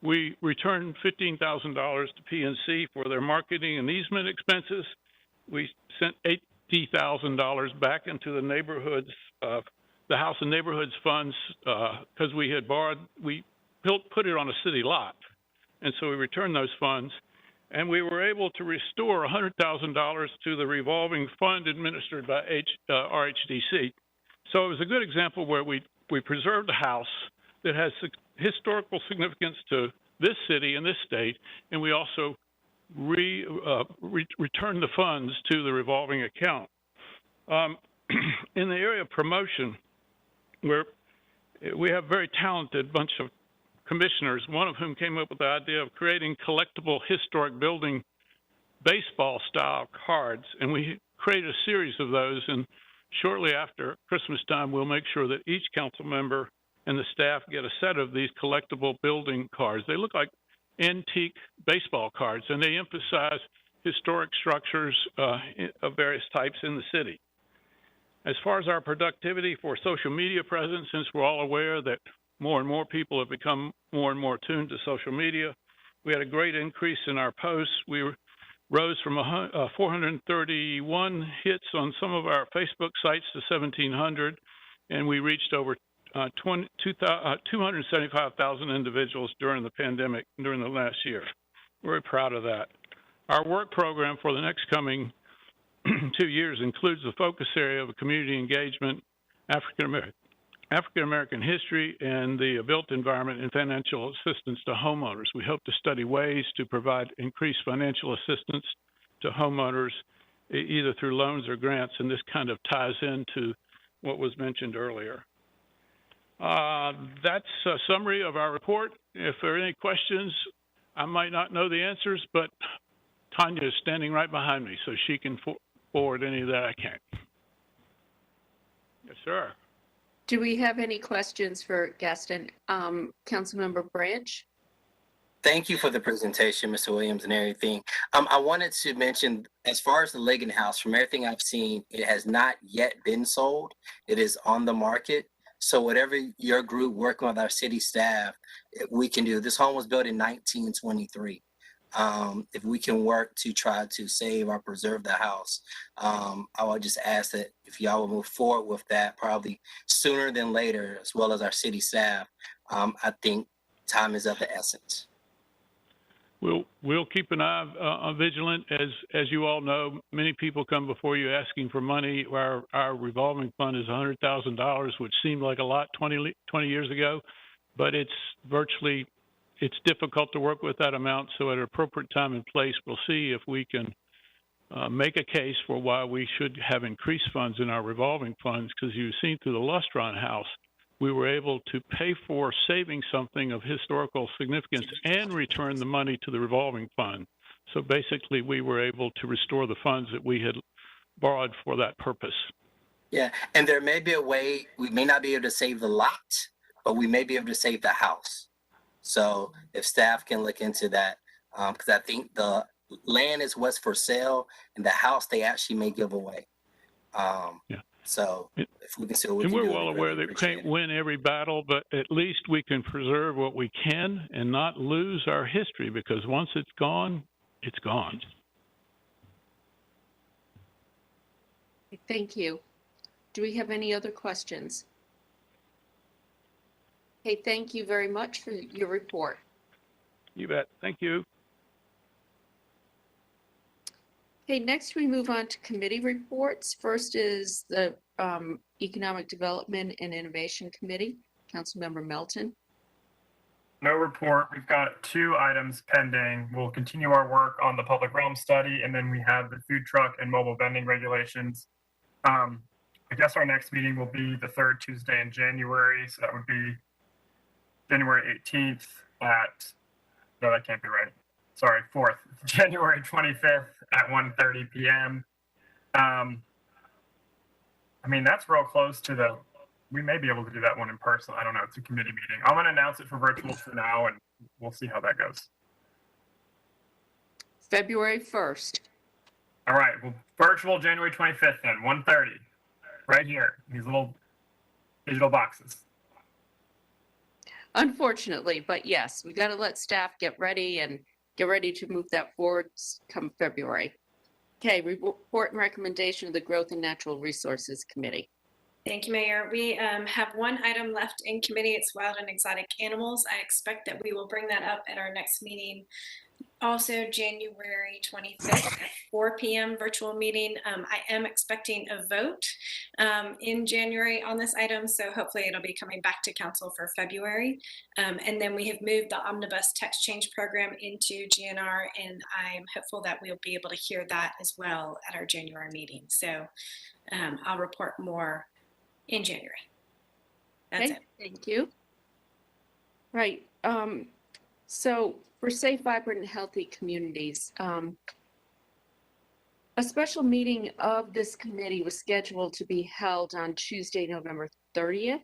We returned $15,000 to PNC for their marketing and easement expenses. We sent $80,000 back into the neighborhoods, the House and Neighborhoods funds, because we had borrowed, we put it on a city lot. And so we returned those funds. And we were able to restore $100,000 to the revolving fund administered by RHDC. So it was a good example where we preserved a house that has historical significance to this city and this state, and we also returned the funds to the revolving account. In the area of promotion, we have a very talented bunch of commissioners, one of whom came up with the idea of creating collectible historic building baseball style cards, and we created a series of those, and shortly after Christmas time we'll make sure that each council member and the staff get a set of these collectible building cards. They look like antique baseball cards, and they emphasize historic structures of various types in the city. As far as our productivity for social media presence, since we're all aware that more and more people have become more and more tuned to social media, we had a great increase in our posts. We rose from 431 hits on some of our Facebook sites to 1,700, and we reached over 275,000 individuals during the pandemic, during the last year. We're very proud of that. Our work program for the next coming 2 years includes the focus area of community engagement, African-American history, and the built environment and financial assistance to homeowners. We hope to study ways to provide increased financial assistance to homeowners, either through loans or grants, and this kind of ties into what was mentioned earlier. That's a summary of our report. If there are any questions, I might not know the answers, but Tanya is standing right behind me, so she can forward any that I can. Yes, sir. Do we have any questions for Gaston? Councilmember Branch? Thank you for the presentation, Mr. Williams, and everything. I wanted to mention, as far as the Leggett House, from everything I've seen, it has not yet been sold. It is on the market. So whatever your group working with our city staff, we can do. This home was built in 1923. If we can work to try to save or preserve the house, I would just ask that if y'all will move forward with that, probably sooner than later, as well as our city staff. I think time is of the essence. We'll keep an eye vigilant. As you all know, many people come before you asking for money. Our revolving fund is $100,000, which seemed like a lot 20 years ago. but it's difficult to work with that amount. So at an appropriate time and place, we'll see if we can make a case for why we should have increased funds in our revolving funds, because you've seen through the Lustron House, we were able to pay for saving something of historical significance and return the money to the revolving fund. So basically, we were able to restore the funds that we had borrowed for that purpose. Yeah, and there may be a way, we may not be able to save the lot, but we may be able to save the house. So if staff can look into that, because I think the land is what's for sale, and the house they actually may give away. So if we can see what we can do. And we're well aware that we can't win every battle, but at least we can preserve what we can and not lose our history, because once it's gone, it's gone. Thank you. Do we have any other questions? Okay, thank you very much for your report. You bet. Thank you. Okay, next we move on to committee reports. First is the Economic Development and Innovation Committee. Councilmember Melton. No report. We've got 2 items pending. We'll continue our work on the public realm study, and then we have the food truck and mobile vending regulations. I guess our next meeting will be the 3rd Tuesday in January, so that would be January 18th at, no, that can't be right. Sorry, 4th, January 25th at 1:30 p.m. I mean, that's real close to the, we may be able to do that one in person. I don't know. It's a committee meeting. I'm going to announce it for virtual for now, and we'll see how that goes. February 1st. All right. Well, virtual January 25th then, 1:30, right here, these little digital boxes. Unfortunately, but yes, we got to let staff get ready and get ready to move that forward come February. Okay, report and recommendation of the Growth and Natural Resources Committee. Thank you, Mayor. We have one item left in committee. It's wild and exotic animals. I expect that we will bring that up at our next meeting. Also, January 25th at 4 p.m. virtual meeting. I am expecting a vote in January on this item, so hopefully it'll be coming back to council for February. And then we have moved the Omnibus text change program into GNR, and I'm hopeful that we'll be able to hear that as well at our January meeting. So I'll report more in January. That's it. Thank you. Right. So for safe, vibrant, and healthy communities, a special meeting of this committee was scheduled to be held on Tuesday, November 30th.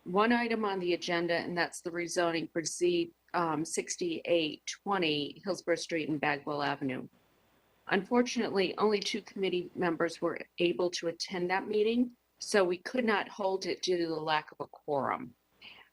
One item on the agenda, and that's the rezoning for Z 6820 Hillsborough Street and Bagwell Avenue. Unfortunately, only 2 committee members were able to attend that meeting, so we could not hold it due to the lack of a quorum.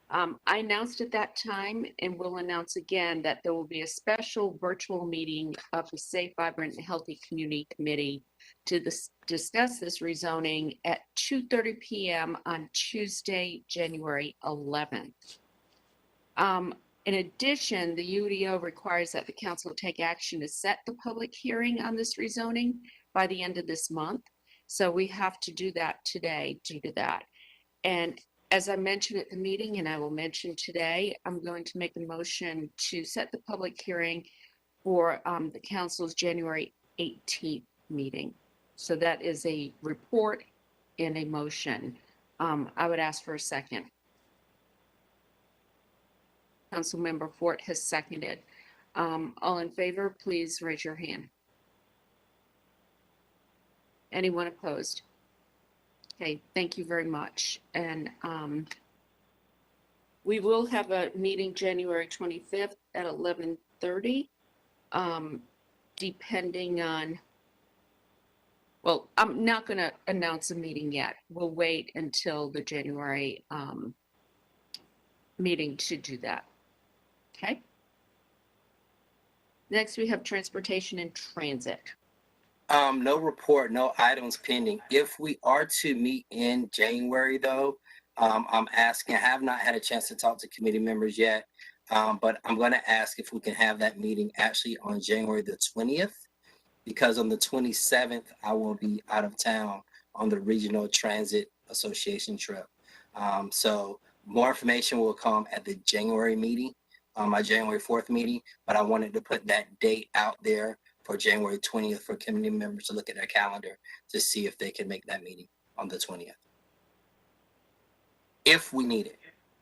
I announced at that time, and will announce again, that there will be a special virtual meeting of the Safe, Vibrant, and Healthy Community Committee to discuss this rezoning at 2:30 p.m. on Tuesday, January 11th. In addition, the UDO requires that the council take action to set the public hearing on this rezoning by the end of this month. So we have to do that today due to that. And as I mentioned at the meeting, and I will mention today, I'm going to make a motion to set the public hearing for the council's January 18th meeting. So that is a report and a motion. I would ask for a second. Councilmember Fort has seconded. All in favor, please raise your hand. Anyone opposed? Okay, thank you very much. And we will have a meeting January 25th at 11:30, depending on, well, I'm not going to announce a meeting yet. We'll wait until the January meeting to do that. Okay. Next, we have transportation and transit. No report, no items pending. If we are to meet in January, though, I'm asking, I have not had a chance to talk to committee members yet, but I'm going to ask if we can have that meeting actually on January the 20th, because on the 27th, I will be out of town on the Regional Transit Association trip. So More information will come at the January meeting, my January 4th meeting, but I wanted to put that date out there for January 20th for committee members to look at their calendar to see if they can make that meeting on the 20th. If we need it.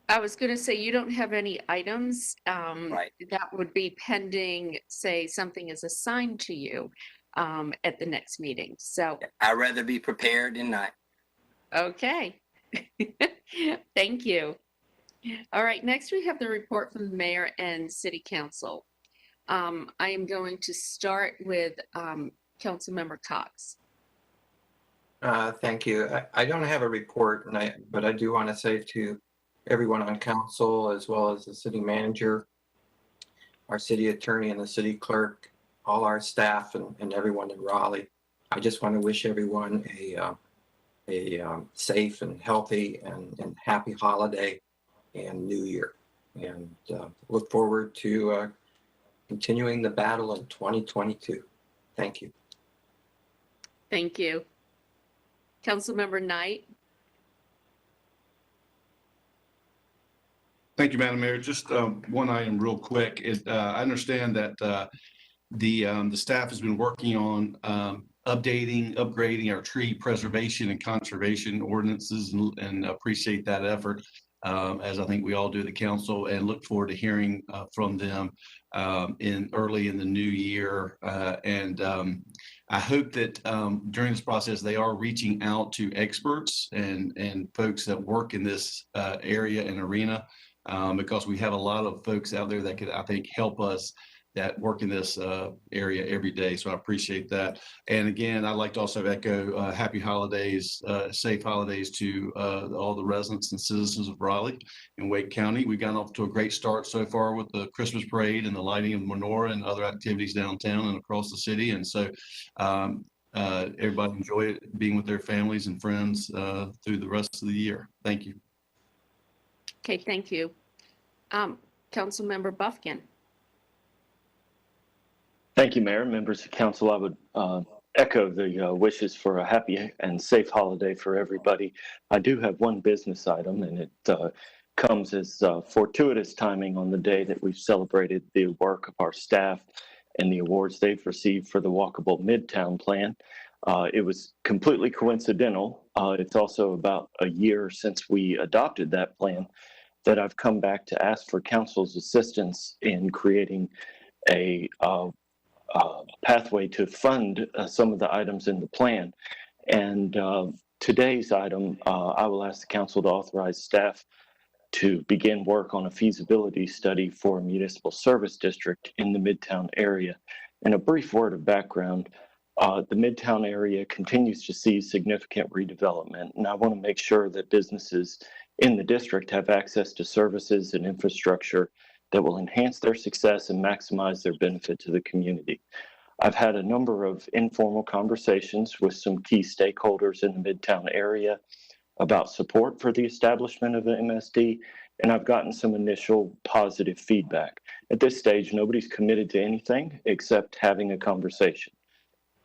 I was going to say, you don't have any items Right. that would be pending, say something is assigned to you at the next meeting. So, I'd rather be prepared than not. okay. Thank you. All right, next we have the report from the mayor and city council. I am going to start with Councilmember Cox. Thank you. I don't have a report, but I do want to say to everyone on council, as well as the city manager, our city attorney, and the city clerk, all our staff, and everyone in Raleigh, I just want to wish everyone a safe and healthy and happy holiday and New Year, and look forward to continuing the battle in 2022. Thank you. Thank you. Councilmember Knight. Thank you, Madam Mayor. Just one item real quick. I understand that the staff has been working on upgrading our tree preservation and conservation ordinances, and appreciate that effort, as I think we all do at the council, and look forward to hearing from them early in the new year. I hope that during this process, they are reaching out to experts and folks that work in this area and arena, because we have a lot of folks out there that could, I think, help us that work in this area every day. So I appreciate that. And again, I'd like to also echo happy holidays, safe holidays to all the residents and citizens of Raleigh and Wake County. We've gotten off to a great start so far with the Christmas parade and the lighting of the menorah and other activities downtown and across the city. And so everybody enjoy being with their families and friends through the rest of the year. Thank you. Okay, thank you. Councilmember Buffkin. Thank you, Mayor. Members of council, I would echo the wishes for a happy and safe holiday for everybody. I do have one business item, and it comes as fortuitous timing on the day that we've celebrated the work of our staff and the awards they've received for the Walkable Midtown Plan. It was completely coincidental. It's also about a year since we adopted that plan that I've come back to ask for council's assistance in creating a pathway to fund some of the items in the plan. And today's item, I will ask the council to authorize staff to begin work on a feasibility study for a municipal service district in the Midtown area. And a brief word of background, the Midtown area continues to see significant redevelopment, and I want to make sure that businesses in the district have access to services and infrastructure that will enhance their success and maximize their benefit to the community. I've had a number of informal conversations with some key stakeholders in the Midtown area about support for the establishment of the MSD, and I've gotten some initial positive feedback. At this stage, nobody's committed to anything except having a conversation.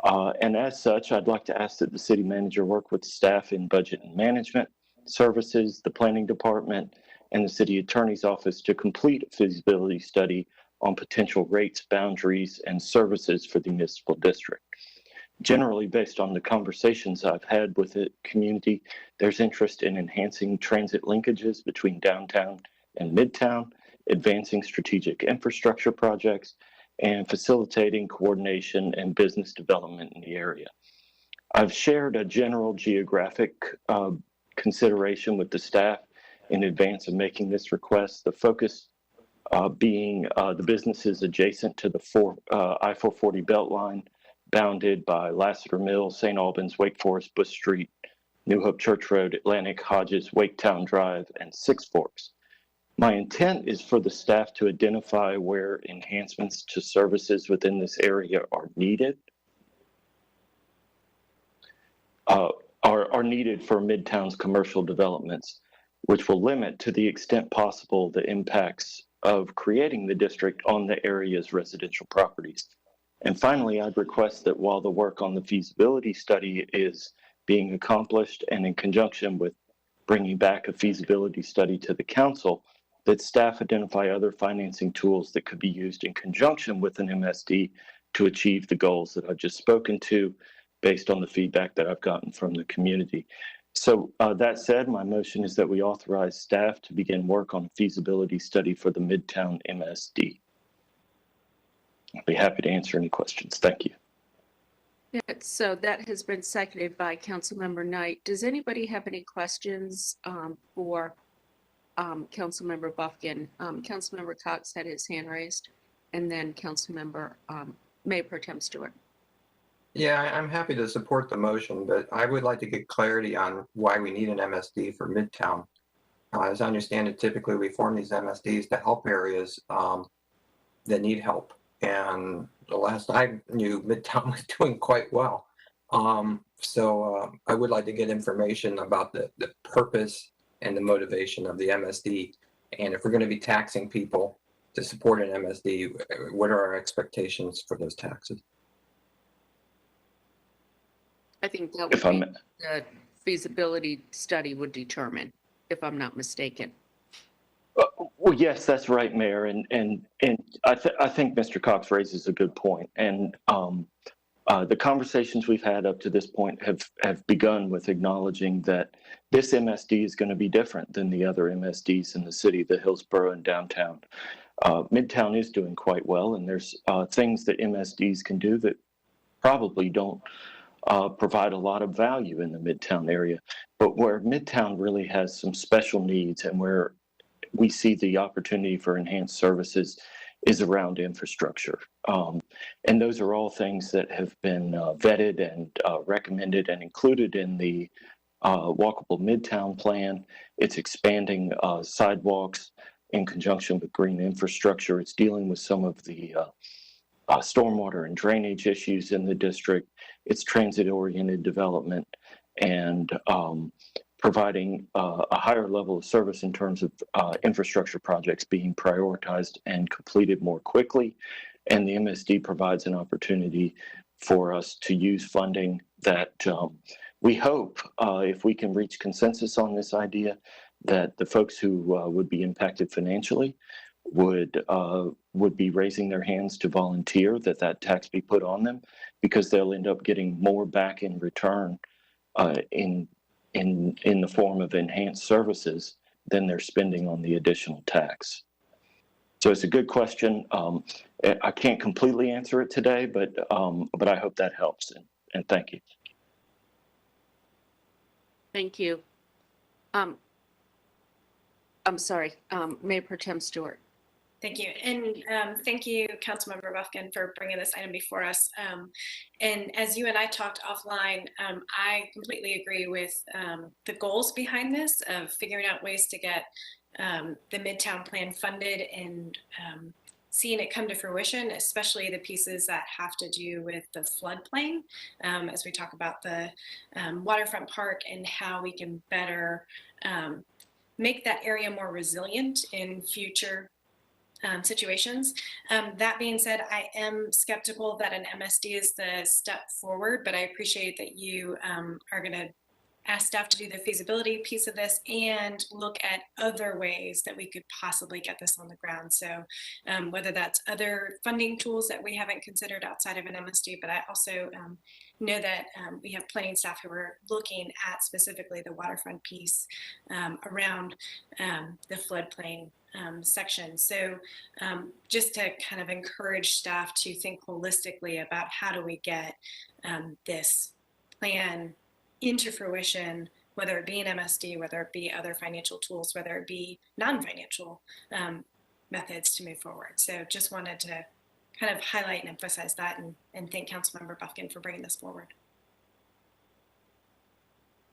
And as such, I'd like to ask that the city manager work with staff in budget and management services, the planning department, and the city attorney's office to complete a feasibility study on potential rates, boundaries, and services for the municipal district. Generally, based on the conversations I've had with the community, there's interest in enhancing transit linkages between downtown and midtown, advancing strategic infrastructure projects, and facilitating coordination and business development in the area. I've shared a general geographic consideration with the staff in advance of making this request, the focus being the businesses adjacent to the I-440 Beltline, bounded by Lassiter Mills, St. Albans, Wake Forest, Bush Street, New Hope Church Road, Atlantic, Hodges, Waketown Drive, and Six Forks. My intent is for the staff to identify where enhancements to services within this area are needed, are needed for Midtown's commercial developments, which will limit to the extent possible the impacts of creating the district on the area's residential properties. And finally, I'd request that while the work on the feasibility study is being accomplished and in conjunction with bringing back a feasibility study to the council, that staff identify other financing tools that could be used in conjunction with an MSD to achieve the goals that I've just spoken to based on the feedback that I've gotten from the community. So that said, my motion is that we authorize staff to begin work on a feasibility study for the Midtown MSD. I'll be happy to answer any questions. Thank you. Yeah, so that has been seconded by Councilmember Knight. Does anybody have any questions for Councilmember Buffkin? Councilmember Cox had his hand raised, and then Councilmember Mayor Pro Tem Stewart. Yeah, I'm happy to support the motion, but I would like to get clarity on why we need an MSD for Midtown. As I understand it, typically we form these MSDs to help areas that need help. And the last I knew, Midtown was doing quite well. So I would like to get information about the purpose and the motivation of the MSD. And if we're going to be taxing people to support an MSD, what are our expectations for those taxes? I think that would be the feasibility study would determine, if I'm not mistaken. Well, yes, that's right, Mayor, and I think Mr. Cox raises a good point, and the conversations we've had up to this point have begun with acknowledging that this MSD is going to be different than the other MSDs in the city, the Hillsborough and downtown. Midtown is doing quite well, and there's things that MSDs can do that probably don't provide a lot of value in the Midtown area. But where Midtown really has some special needs and where we see the opportunity for enhanced services is around infrastructure. And those are all things that have been vetted and recommended and included in the Walkable Midtown Plan. It's expanding sidewalks in conjunction with green infrastructure. It's dealing with some of the stormwater and drainage issues in the district. It's transit-oriented development and providing a higher level of service in terms of infrastructure projects being prioritized and completed more quickly. And the MSD provides an opportunity for us to use funding that we hope, if we can reach consensus on this idea, that the folks who would be impacted financially would be raising their hands to volunteer that tax be put on them, because they'll end up getting more back in return in the form of enhanced services than they're spending on the additional tax. So it's a good question. I can't completely answer it today, but I hope that helps, and thank you. Thank you. I'm sorry, Mayor Pro Tem Stewart. Thank you. And thank you, Councilmember Buffkin, for bringing this item before us. And as you and I talked offline, I completely agree with the goals behind this of figuring out ways to get the Midtown Plan funded and seeing it come to fruition, especially the pieces that have to do with the floodplain, as we talk about the waterfront park and how we can better make that area more resilient in future situations. That being said, I am skeptical that an MSD is the step forward, but I appreciate that you are going to ask staff to do the feasibility piece of this and look at other ways that we could possibly get this on the ground. So whether that's other funding tools that we haven't considered outside of an MSD, but I also know that we have planning staff who are looking at specifically the waterfront piece around the floodplain section. So just to kind of encourage staff to think holistically about how do we get this plan into fruition, whether it be an MSD, whether it be other financial tools, whether it be non-financial methods to move forward. So just wanted to kind of highlight and emphasize that, and thank Councilmember Buffkin for bringing this forward.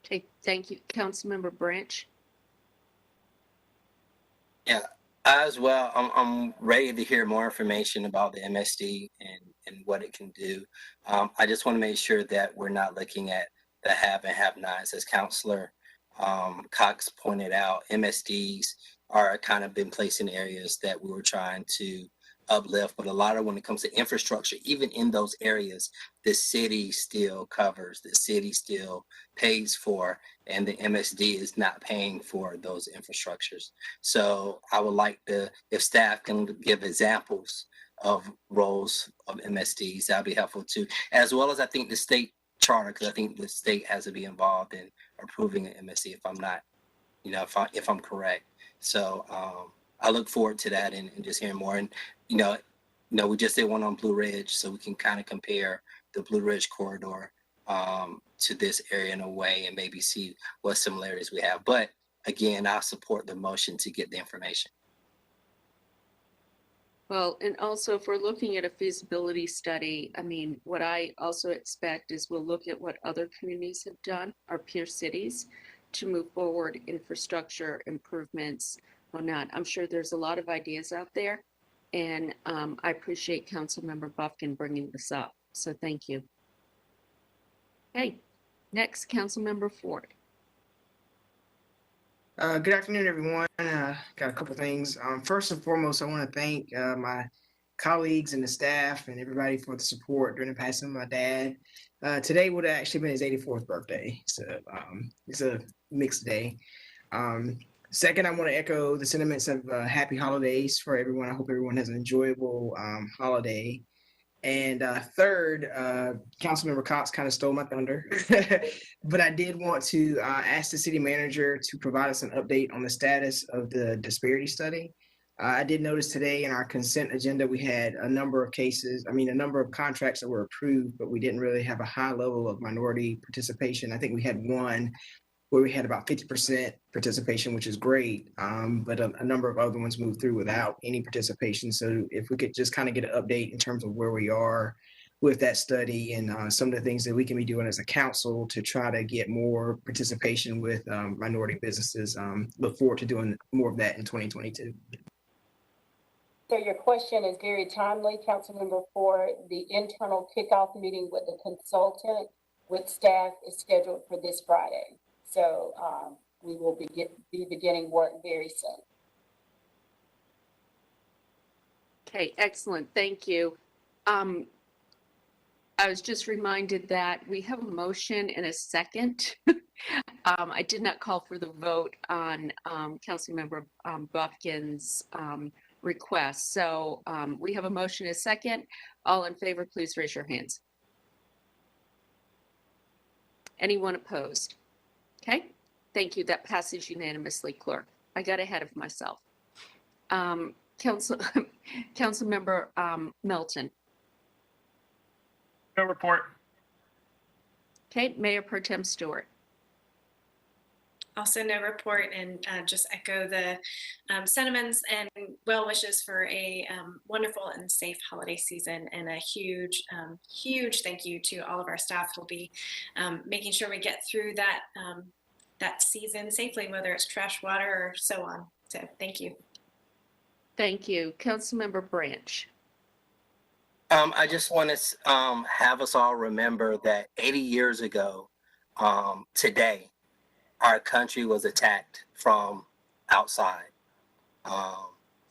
Okay, thank you. Councilmember Branch. Yeah, as well, I'm ready to hear more information about the MSD and what it can do. I just want to make sure that we're not looking at the have and have nots. As Councilor Cox pointed out, MSDs are kind of been placed in areas that we were trying to uplift, but a lot of when it comes to infrastructure, even in those areas, the city still covers, the city still pays for, and the MSD is not paying for those infrastructures. So I would like to, if staff can give examples of roles of MSDs, that'd be helpful too, as well as I think the state charter, because I think the state has to be involved in approving an MSD if I'm not, if I'm correct. So I look forward to that and just hearing more. And we just did one on Blue Ridge, so we can kind of compare the Blue Ridge corridor to this area in a way and maybe see what similarities we have. But again, I support the motion to get the information. Well, and also if we're looking at a feasibility study, I mean, what I also expect is we'll look at what other communities have done, our peer cities, to move forward infrastructure improvements or not. I'm sure there's a lot of ideas out there, and I appreciate Councilmember Buffkin bringing this up. So thank you. Okay, next, Councilmember Ford. Good afternoon, everyone. Got a couple things. First and foremost, I want to thank my colleagues and the staff and everybody for the support during the passing of my dad. Today would have actually been his 84th birthday, so it's a mixed day. Second, I want to echo the sentiments of happy holidays for everyone. I hope everyone has an enjoyable holiday. And third, Councilmember Cox kind of stole my thunder, but I did want to ask the city manager to provide us an update on the status of the disparity study. I did notice today in our consent agenda, we had a number of contracts that were approved, but we didn't really have a high level of minority participation. I think we had one where we had about 50% participation, which is great, but a number of other ones moved through without any participation. So if we could just kind of get an update in terms of where we are with that study and some of the things that we can be doing as a council to try to get more participation with minority businesses. Look forward to doing more of that in 2022. So your question is very timely, Councilmember Ford. The internal kickoff meeting with the consultant with staff is scheduled for this Friday. So we will be beginning work very soon. Okay, excellent. Thank you. I was just reminded that we have a motion and a second. I did not call for the vote on Councilmember Buffkin's request. So we have a motion and a second. All in favor, please raise your hands. Anyone opposed? Okay, thank you. That passes unanimously, Clerk. I got ahead of myself. Councilmember Melton. No report. Okay, Mayor Pro Tem Stewart. Also no report, and just echo the sentiments and well wishes for a wonderful and safe holiday season, and a huge thank you to all of our staff who'll be making sure we get through that that season safely, whether it's trash, water, or so on. So thank you. Thank you. Councilmember Branch. I just want to have us all remember that 80 years ago today, our country was attacked from outside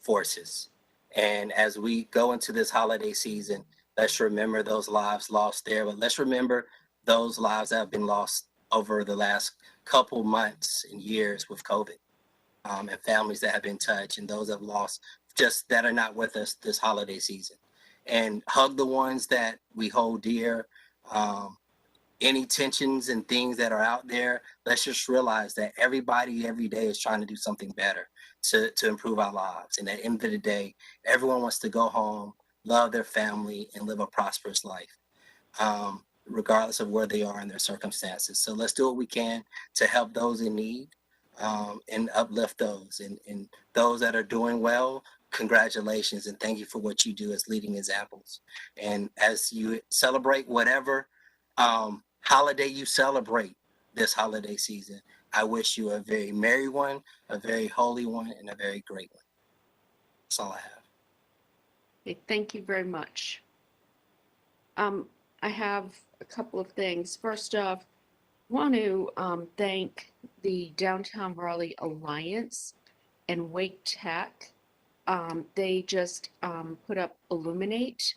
forces. And as we go into this holiday season, let's remember those lives lost there, but let's remember those lives that have been lost over the last couple months and years with COVID, and families that have been touched, and those that have lost just that are not with us this holiday season. And hug the ones that we hold dear. Any tensions and things that are out there, let's just realize that everybody every day is trying to do something better to improve our lives. And at the end of the day, everyone wants to go home, love their family, and live a prosperous life, regardless of where they are in their circumstances. So let's do what we can to help those in need and uplift those. And those that are doing well, congratulations, and thank you for what you do as leading examples. And as you celebrate whatever holiday you celebrate this holiday season, I wish you a very merry one, a very holy one, and a very great one. That's all I have. Okay, thank you very much. I have a couple of things. First off, I want to thank the Downtown Raleigh Alliance and Wake Tech They just put up Illuminate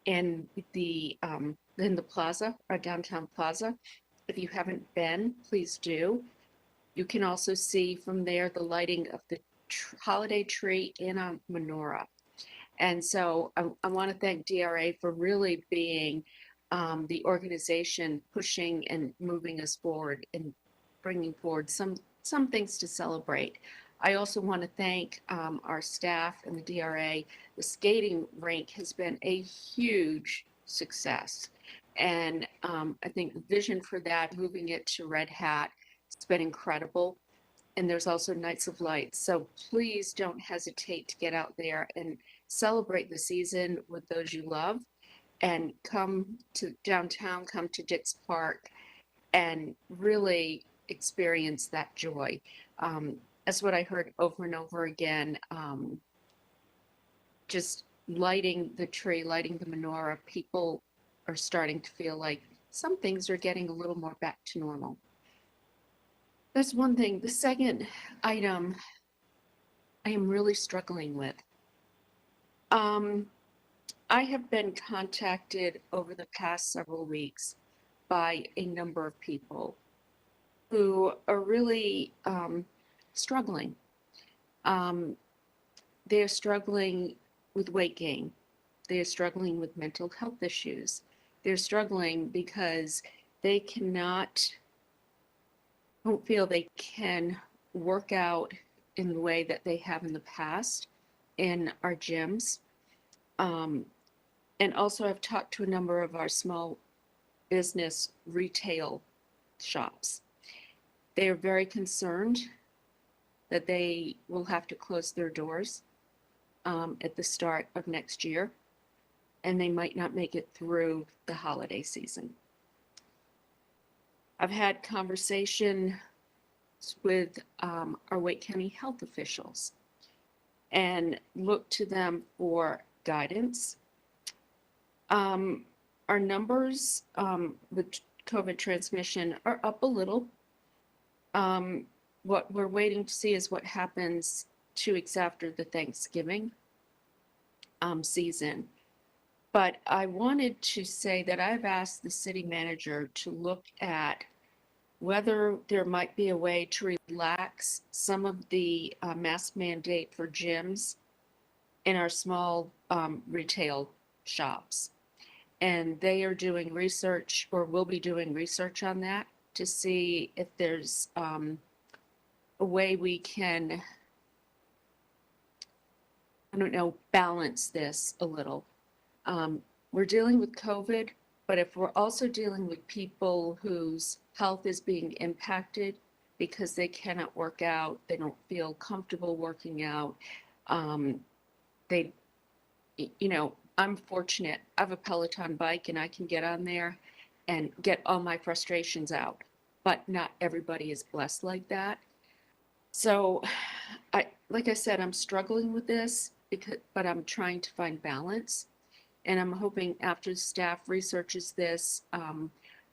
in the plaza, our downtown plaza. If you haven't been, please do. You can also see from there the lighting of the holiday tree in a menorah. And so I want to thank DRA for really being the organization pushing and moving us forward and bringing forward some things to celebrate. I also want to thank our staff and the DRA. The skating rink has been a huge success. And I think the vision for that, moving it to Red Hat, it's been incredible. And there's also Nights of Light. So please don't hesitate to get out there and celebrate the season with those you love and come to downtown, come to Dix Park and really experience that joy. That's what I heard over and over again. Just lighting the tree, lighting the menorah, people are starting to feel like some things are getting a little more back to normal. That's one thing. The second item I am really struggling with. I have been contacted over the past several weeks by a number of people who are really struggling. They're struggling with weight gain. They're struggling with mental health issues. They're struggling because they don't feel they can work out in the way that they have in the past in our gyms. And also I've talked to a number of our small business retail shops. They are very concerned that they will have to close their doors at the start of next year, and they might not make it through the holiday season. I've had conversations with our Wake County health officials and looked to them for guidance. Our numbers with COVID transmission are up a little. What we're waiting to see is what happens 2 weeks after the Thanksgiving season. But I wanted to say that I've asked the city manager to look at whether there might be a way to relax some of the mask mandate for gyms in our small retail shops. And they are doing research, or will be doing research on that, to see if there's a way we can, balance this a little. We're dealing with COVID, but if we're also dealing with people whose health is being impacted because they cannot work out, they don't feel comfortable working out, I'm fortunate. I have a Peloton bike and I can get on there and get all my frustrations out, but not everybody is blessed like that. So like I said, I'm struggling with this but I'm trying to find balance. And I'm hoping after staff researches this,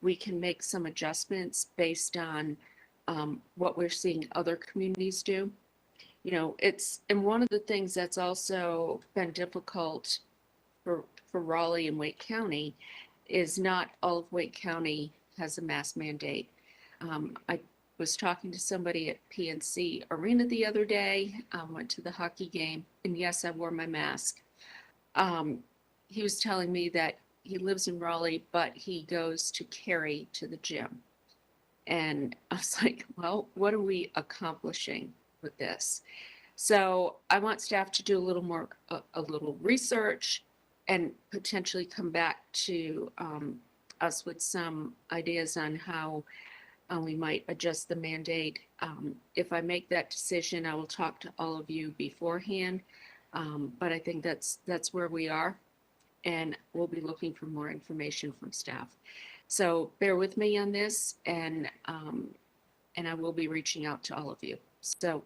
we can make some adjustments based on what we're seeing other communities do. And one of the things that's also been difficult for Raleigh and Wake County is not all of Wake County has a mask mandate. I was talking to somebody at PNC Arena the other day, went to the hockey game, and yes, I wore my mask. He was telling me that he lives in Raleigh, but he goes to Cary to the gym. And I was like, well, what are we accomplishing with this? So I want staff to do a little research and potentially come back to us with some ideas on how we might adjust the mandate. If I make that decision, I will talk to all of you beforehand. But I think that's where we are, and we'll be looking for more information from staff. So bear with me on this, and I will be reaching out to all of you. So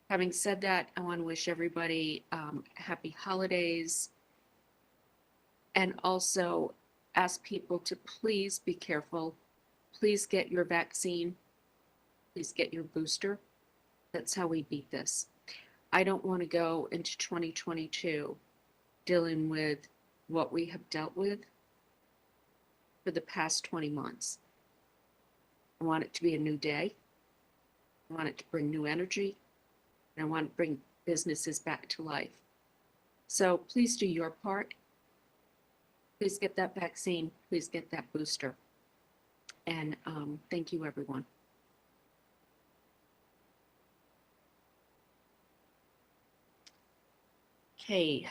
having said that, I want to wish everybody happy holidays, and also ask people to please be careful. Please get your vaccine. Please get your booster. That's how we beat this. I don't want to go into 2022 dealing with what we have dealt with for the past 20 months. I want it to be a new day. I want it to bring new energy, and I want to bring businesses back to life. So please do your part. Please get that vaccine. Please get that booster. And thank you, everyone. Okay.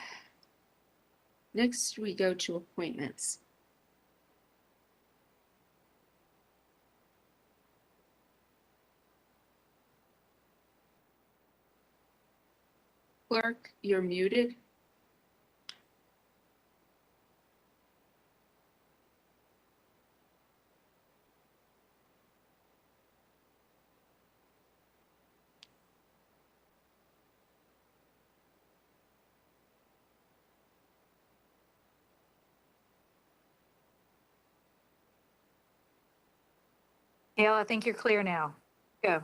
Next, we go to appointments. Clerk, you're muted. Gail, I think you're clear now. Go.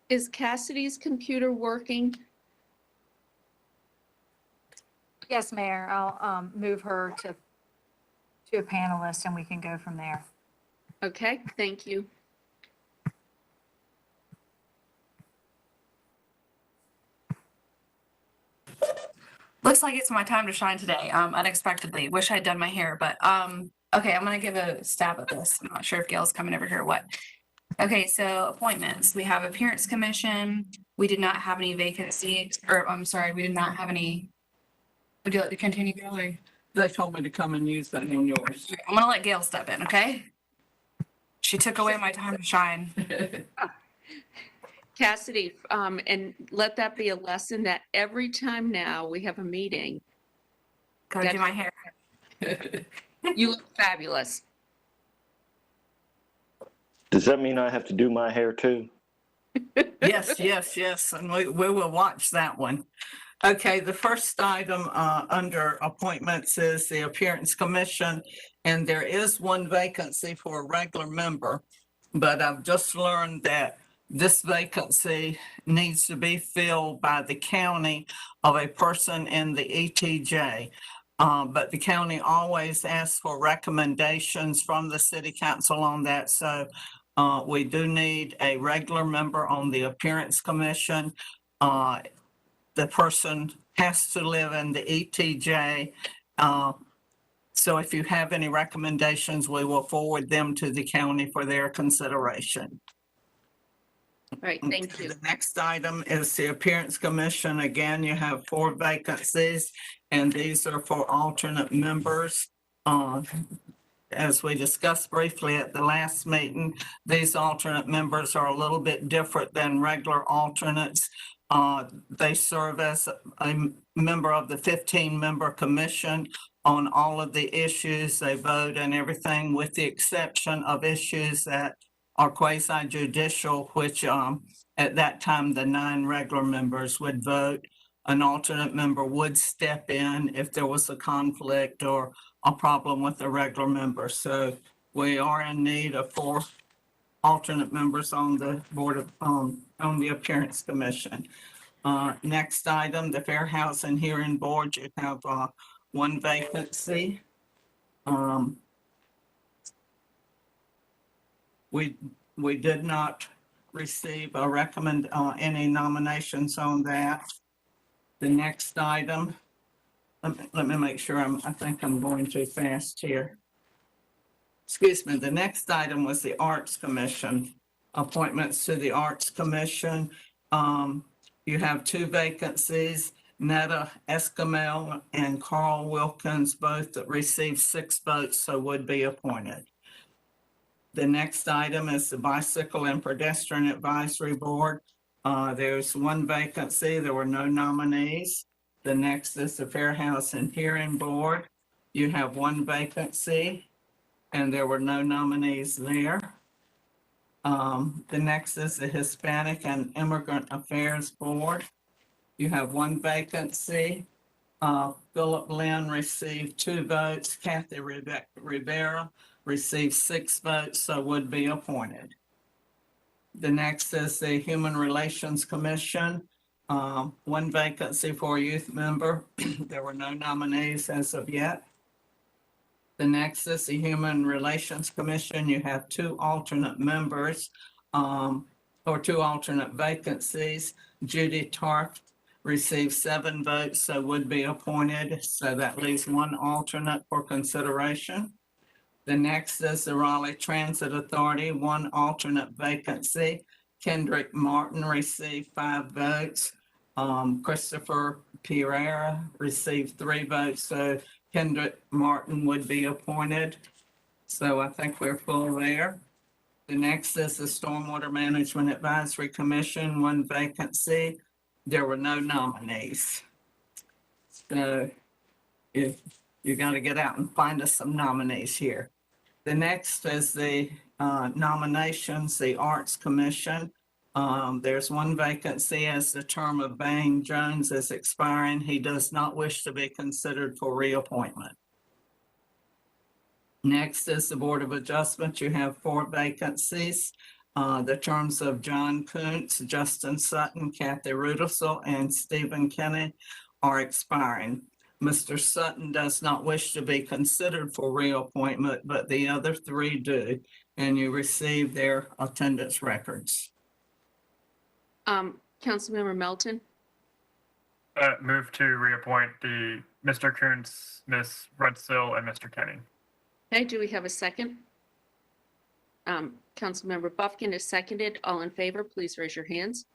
Is Cassidy's computer working? Yes, Mayor, I'll move her to a panelist and we can go from there. Okay, thank you. Looks like it's my time to shine today, unexpectedly. Wish I'd done my hair, but okay, I'm gonna give a stab at this. I'm not sure if Gail's coming over here or what. Okay, so appointments. We have Appearance Commission. We did not have any vacancies, or I'm sorry, we did not have any. Would you like to continue, Gail? Or? They told me to come and use that on yours. I'm gonna let Gail step in, okay? She took away my time to shine. Cassidy, and let that be a lesson that every time now we have a meeting. Gotta do my hair. You look fabulous. Does that mean I have to do my hair too? Yes, and we will watch that one. Okay, the first item under appointments is the Appearance Commission, and there is one vacancy for a regular member, but I've just learned that this vacancy needs to be filled by the county of a person in the ETJ. But the county always asks for recommendations from the city council on that. So we do need a regular member on the Appearance Commission. The person has to live in the ETJ. So if you have any recommendations, we will forward them to the county for their consideration. All right, thank you. The next item is the Appearance Commission. Again, you have 4 vacancies, and these are for alternate members. As we discussed briefly at the last meeting, these alternate members are a little bit different than regular alternates. They serve as a member of the 15-member commission on all of the issues. They vote and everything with the exception of issues that are quasi-judicial, which at that time, the 9 regular members would vote. An alternate member would step in if there was a conflict or a problem with the regular member. So we are in need of 4 alternate members on the board of, on the Appearance Commission. Next item, the Fair Housing Hearing Board, you have 1 vacancy. We did not receive any nominations on that. The next item, let me make sure I think I'm going too fast here. Excuse me, the next item was the Arts Commission. Appointments to the Arts Commission. You have 2 vacancies, Netta Escamel and Carl Wilkins, both that received 6 votes, so would be appointed. The next item is the Bicycle and Pedestrian Advisory Board. There's 1 vacancy. There were no nominees. The next is the Fair Housing Hearing Board. You have 1 vacancy, and there were no nominees there. The next is the Hispanic and Immigrant Affairs Board. you have one vacancy. Philip Lynn received 2 votes. Kathy Rivera received 6 votes, so would be appointed. The next is the Human Relations Commission. 1 vacancy for a youth member. There were no nominees as of yet. The next is the Human Relations Commission. You have 2 alternate members, or 2 alternate vacancies. Judy Tarf received 7 votes, so would be appointed. So that leaves 1 alternate for consideration. The next is the Raleigh Transit Authority, 1 alternate vacancy. Kendrick Martin received 5 votes. Christopher Pereira received 3 votes, so Kendrick Martin would be appointed. So I think we're full there. The next is the Stormwater Management Advisory Commission, 1 vacancy. There were no nominees. So if you got to get out and find us some nominees here. The next is the nominations, the Arts Commission. There's 1 vacancy as the term of Bang Jones is expiring. He does not wish to be considered for reappointment. Next is the Board of Adjustment. You have 4 vacancies. The terms of John Kuntz, Justin Sutton, Kathy Rudisell, and Stephen Kenny are expiring. Mr. Sutton does not wish to be considered for reappointment, but the other 3 do, and you receive their attendance records. Councilmember Melton? Move to reappoint the Mr. Kuntz, Ms. Rudsill, and Mr. Kenny. Okay, do we have a second? Councilmember Buffkin is seconded. All in favor, please raise your hands.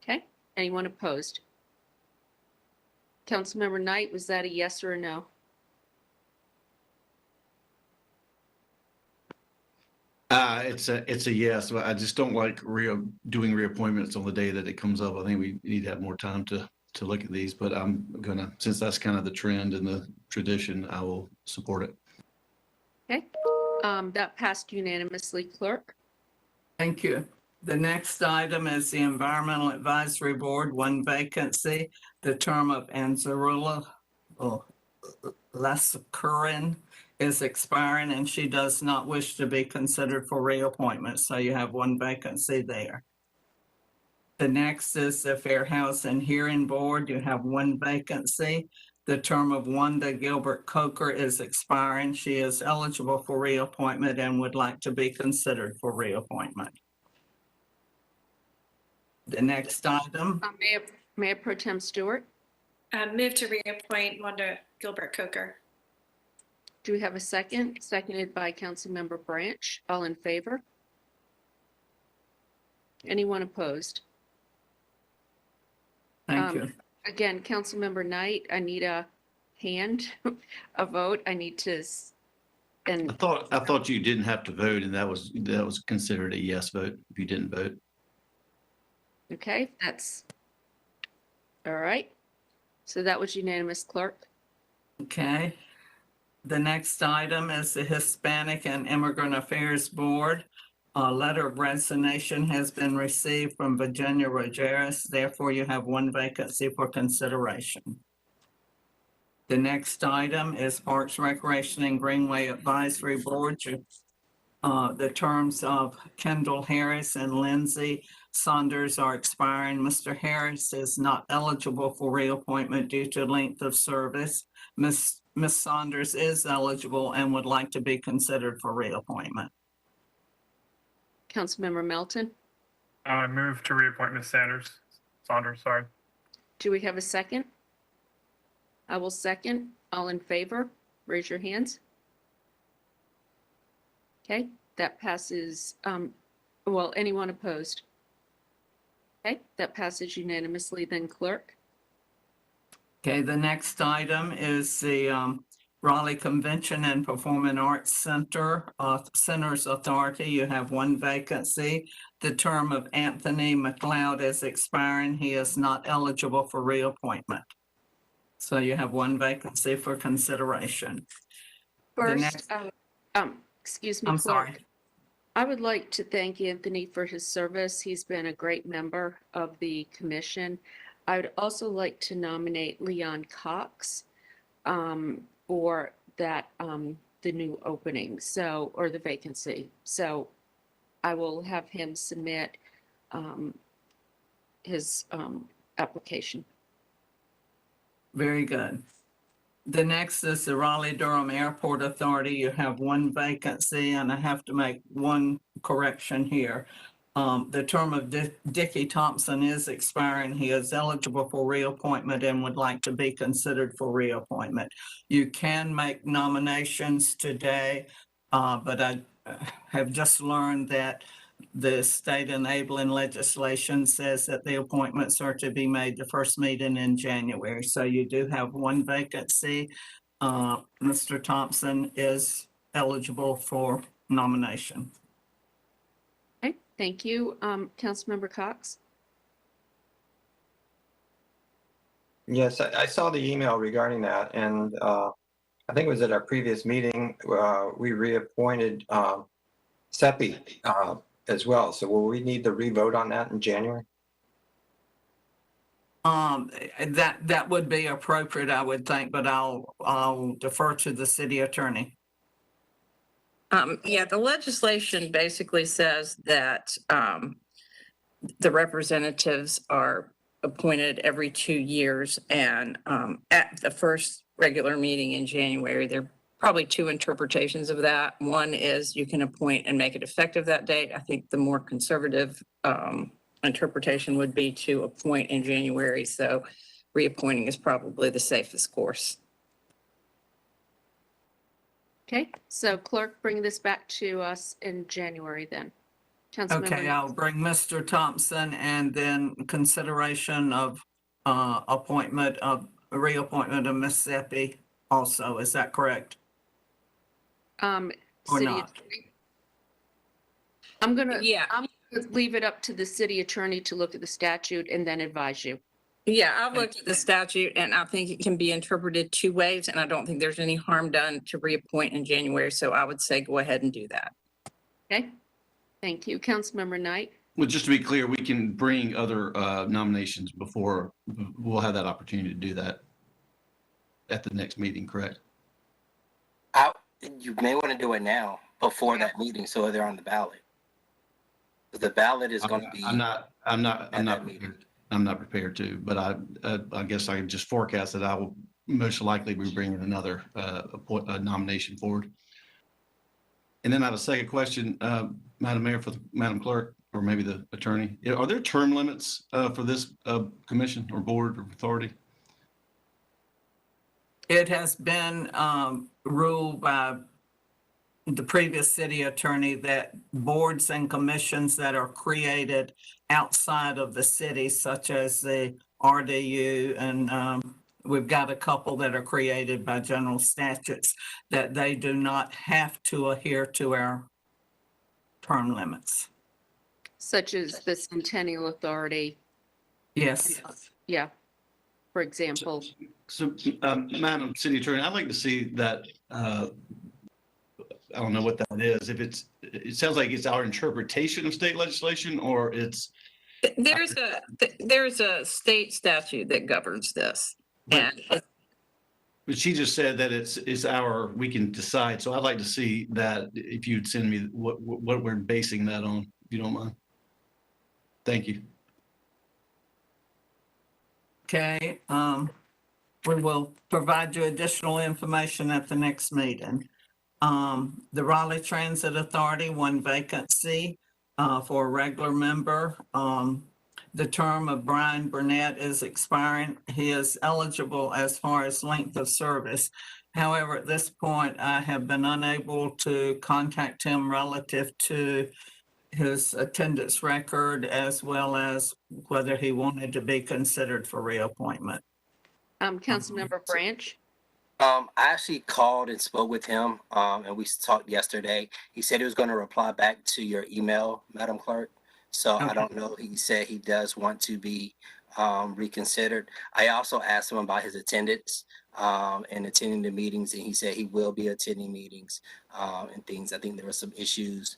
Okay, anyone opposed? Councilmember Knight, was that a yes or a no? It's a yes, but I just don't like doing reappointments on the day that it comes up. I think we need to have more time to look at these, but I'm gonna, since that's kind of the trend and the tradition, I will support it. Okay, that passed unanimously. Clerk? Thank you. The next item is the Environmental Advisory Board, 1 vacancy. The term of Anzarula Lascarin is expiring, and she does not wish to be considered for reappointment. So you have 1 vacancy there. The next is the Fair Housing Hearing Board. You have 1 vacancy. The term of Wanda Gilbert Coker is expiring. She is eligible for reappointment and would like to be considered for reappointment. The next item. Mayor Pro Tem Stewart? Move to reappoint Wanda Gilbert Coker. Do we have a second? Seconded by Councilmember Branch. All in favor? Anyone opposed? Thank you. Again, Councilmember Knight, I need a hand, a vote. I need to, and I thought you didn't have to vote, and that was considered a yes vote if you didn't vote. okay, that's all right. So that was unanimous, Clerk. Okay. The next item is the Hispanic and Immigrant Affairs Board. A letter of resignation has been received from Virginia Rogeris. Therefore, you have 1 vacancy for consideration. The next item is Parks, Recreation, and Greenway Advisory Board. The terms of Kendall Harris and Lindsay Saunders are expiring. Mr. Harris is not eligible for reappointment due to length of service. Ms. Saunders is eligible and would like to be considered for reappointment. Councilmember Melton? I move to reappoint Ms. Saunders, sorry. Do we have a second? I will second. All in favor, raise your hands. Okay, that passes, well, anyone opposed? Okay, that passes unanimously then, Clerk. Okay, the next item is the Raleigh Convention and Performing Arts Centers Authority. You have 1 vacancy. The term of Anthony McLeod is expiring. He is not eligible for reappointment. So you have 1 vacancy for consideration. First, excuse me, I'm Clerk. sorry. I would like to thank Anthony for his service. He's been a great member of the commission. I would also like to nominate Leon Cox for that, the new opening, so, or the vacancy. So I will have him submit his application. Very good. The next is the Raleigh-Durham Airport Authority. You have one vacancy, and I have to make one correction here. The term of Dickie Thompson is expiring. He is eligible for reappointment and would like to be considered for reappointment. You can make nominations today, but I have just learned that the state enabling legislation says that the appointments are to be made the first meeting in January. So you do have one vacancy. Mr. Thompson is eligible for nomination. Okay, thank you. Councilmember Cox? Yes, I saw the email regarding that, and I think it was at our previous meeting, we reappointed Seppi as well. So will we need to re-vote on that in January? That would be appropriate, I would think, but I'll defer to the city attorney. Yeah, the legislation basically says that the representatives are appointed every 2 years, and at the first regular meeting in January, there are probably two interpretations of that. One is you can appoint and make it effective that date. I think the more conservative interpretation would be to appoint in January, so reappointing is probably the safest course. Okay, so clerk, bring this back to us in January then. Okay, I'll bring Mr. Thompson and then consideration of reappointment of Ms. Seppi also. Is that correct? Or City not? attorney. I'm gonna leave it up to the city attorney to look at the statute and then advise you. Yeah, I've looked at the statute and I think it can be interpreted two ways, and I don't think there's any harm done to reappoint in January, so I would say go ahead and do that. Okay, thank you. Councilmember Knight? Well, just to be clear, we can bring other nominations before, we'll have that opportunity to do that at the next meeting, correct? You may want to do it now before that meeting so they're on the ballot. The ballot is going to be. I'm not prepared to, but I guess I can just forecast that I will most likely be bringing another nomination forward. And then I have a second question, Madam Mayor, for Madam Clerk, or maybe the attorney. Are there term limits for this commission or board or authority? It has been ruled by the previous city attorney that boards and commissions that are created outside of the city, such as the RDU, and we've got a couple that are created by general statutes, that they do not have to adhere to our term limits. Such as the Centennial Authority. Yes. Yeah, for example. So, Madam City Attorney, I'd like to see that, I don't know what that is. If it sounds like it's our interpretation of state legislation, or it's. There's a state statute that governs this. But she just said that it's we can decide. So I'd like to see that if you'd send me what we're basing that on, if you don't mind. Thank you. Okay, we will provide you additional information at the next meeting. The Raleigh Transit Authority, one vacancy for a regular member. The term of Brian Burnett is expiring. He is eligible as far as length of service. However, at this point, I have been unable to contact him relative to his attendance record, as well as whether he wanted to be considered for reappointment. Councilmember Branch? I actually called and spoke with him, and we talked yesterday. He said he was going to reply back to your email, Madam Clerk. So okay. I don't know. He said he does want to be reconsidered. I also asked him about his attendance and attending the meetings, and he said he will be attending meetings and things. I think there were some issues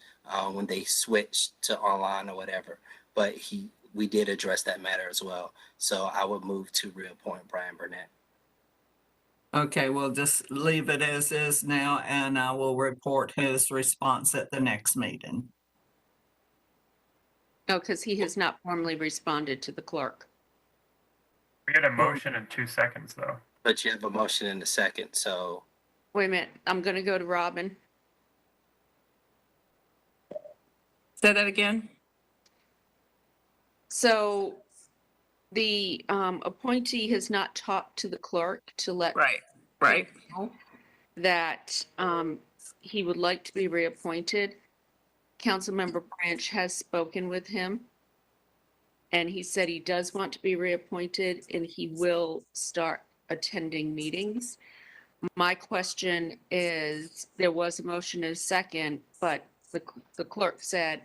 when they switched to online or whatever, but we did address that matter as well. So I would move to reappoint Brian Burnett. Okay, we'll just leave it as is now, and I will report his response at the next meeting. Oh, because he has not formally responded to the clerk. We had a motion in 2 seconds, though. But you have a motion in a second, so. Wait a minute, I'm going to go to Robin. Say that again? So the appointee has not talked to the clerk to let Right. him know that he would like to be reappointed. Councilmember Branch has spoken with him, and he said he does want to be reappointed and he will start attending meetings. My question is, there was a motion in a second, but the clerk said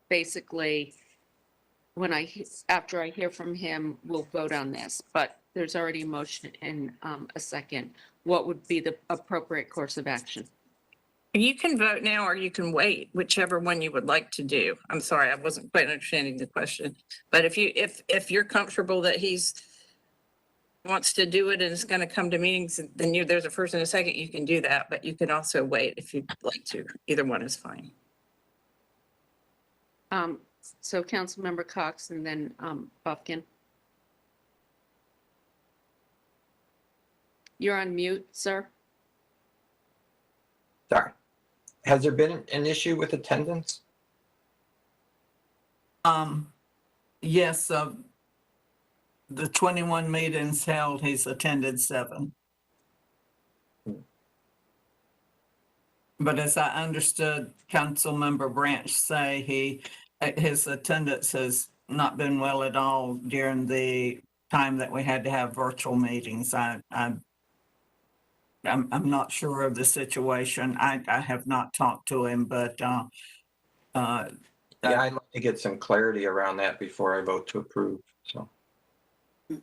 basically, after I hear from him, we'll vote on this, but there's already a motion in a second. What would be the appropriate course of action? You can vote now or you can wait, whichever one you would like to do. I'm sorry, I wasn't quite understanding the question. But if you're comfortable that he's wants to do it and is going to come to meetings, then there's a first and a second, you can do that, but you can also wait if you'd like to. Either one is fine. So Councilmember Cox and then Buffkin. You're on mute, sir. Sorry. Has there been an issue with attendance? Yes, the 21 meetings held, he's attended 7. But as I understood Councilmember Branch say, his attendance has not been well at all during the time that we had to have virtual meetings. I'm not sure of the situation. I have not talked to him, but yeah, I'd like to get some clarity around that before I vote to approve. So,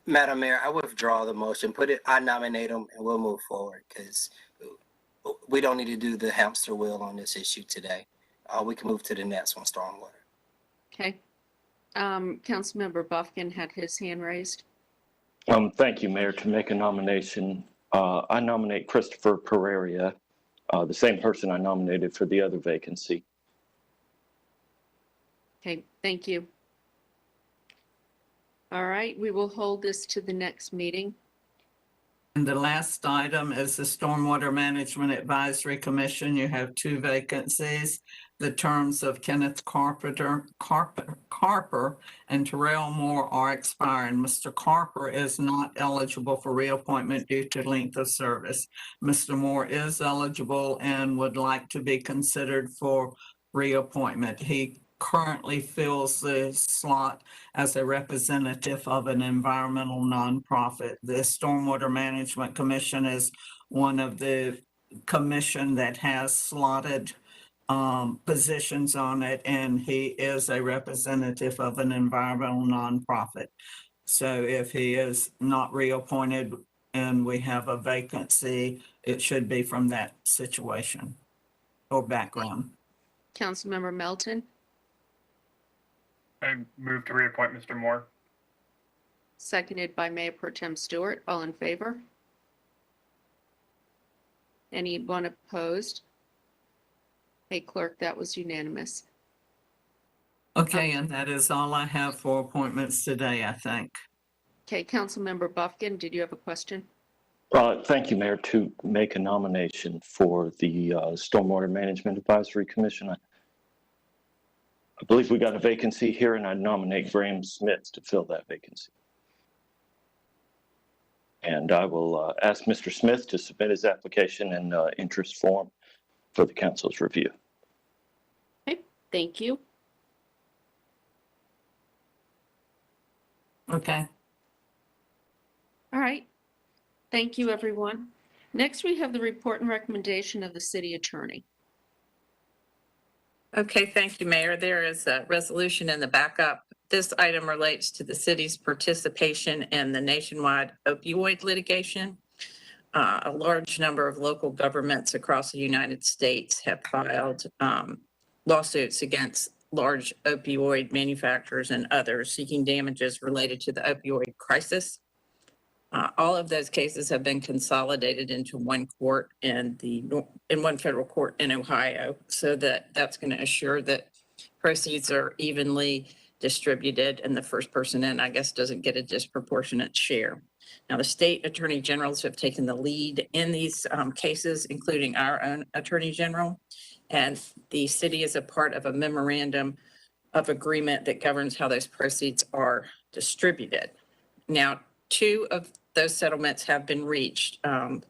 Madam Mayor, I withdraw the motion. I nominate him, and we'll move forward because we don't need to do the hamster wheel on this issue today. We can move to the next one, stormwater. Okay. Councilmember Buffkin had his hand raised. Thank you, Mayor. To make a nomination, I nominate Christopher Pereira, the same person I nominated for the other vacancy. Okay, thank you. All right, we will hold this to the next meeting. And the last item is the Stormwater Management Advisory Commission. You have 2 vacancies. The terms of Kenneth Carper and Terrell Moore are expiring. Mr. Carper is not eligible for reappointment due to length of service. Mr. Moore is eligible and would like to be considered for reappointment. He currently fills the slot as a representative of an environmental nonprofit. The Stormwater Management Commission is one of the commission that has slotted positions on it, and he is a representative of an environmental nonprofit. So if he is not reappointed and we have a vacancy, it should be from that situation or background. Councilmember Melton. I move to reappoint Mr. Moore. Seconded by Mayor Pro Tem Stewart. All in favor? Anyone opposed? Hey, clerk, that was unanimous. Okay, and that is all I have for appointments today, I think. Okay, Councilmember Buffkin, did you have a question? Thank you, Mayor. To make a nomination for the Stormwater Management Advisory Commission, I believe we got a vacancy here, and I nominate Graham Smith to fill that vacancy. And I will ask Mr. Smith to submit his application in interest form for the council's review. Okay, thank you. Okay. All right. Thank you, everyone. Next, we have the report and recommendation of the city attorney. Okay, thank you, Mayor. There is a resolution in the backup this item relates to the city's participation in the nationwide opioid litigation. A large number of local governments across the United States have filed lawsuits against large opioid manufacturers and others seeking damages related to the opioid crisis. All of those cases have been consolidated into one court in one federal court in Ohio, so that's going to assure that proceeds are evenly distributed and the first person in, I guess, doesn't get a disproportionate share. Now, the state attorney generals have taken the lead in these cases, including our own attorney general, and the city is a part of a memorandum of agreement that governs how those proceeds are distributed. Now, 2 of those settlements have been reached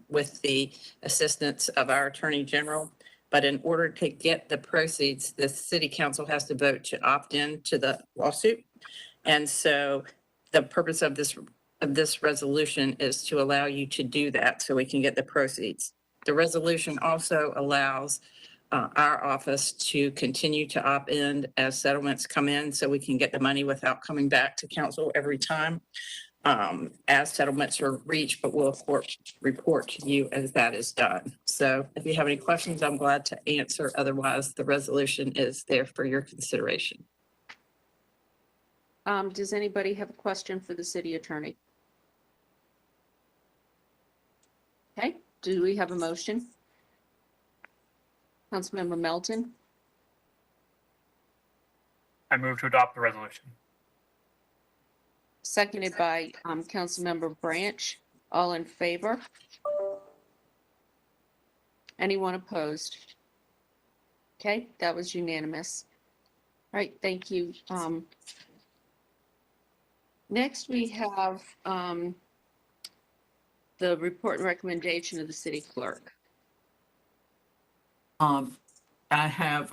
with the assistance of our attorney general. But in order to get the proceeds, the city council has to vote to opt in to the lawsuit. And so the purpose of this resolution is to allow you to do that so we can get the proceeds. The resolution also allows our office to continue to opt in as settlements come in so we can get the money without coming back to council every time as settlements are reached, but we'll of course report to you as that is done. So if you have any questions, I'm glad to answer. Otherwise, the resolution is there for your consideration. Does anybody have a question for the city attorney? Okay, do we have a motion? Councilmember Melton? I move to adopt the resolution. Seconded by Councilmember Branch. All in favor? Anyone opposed? Okay, that was unanimous. All right, thank you. Next, we have the report and recommendation of the city clerk. I have,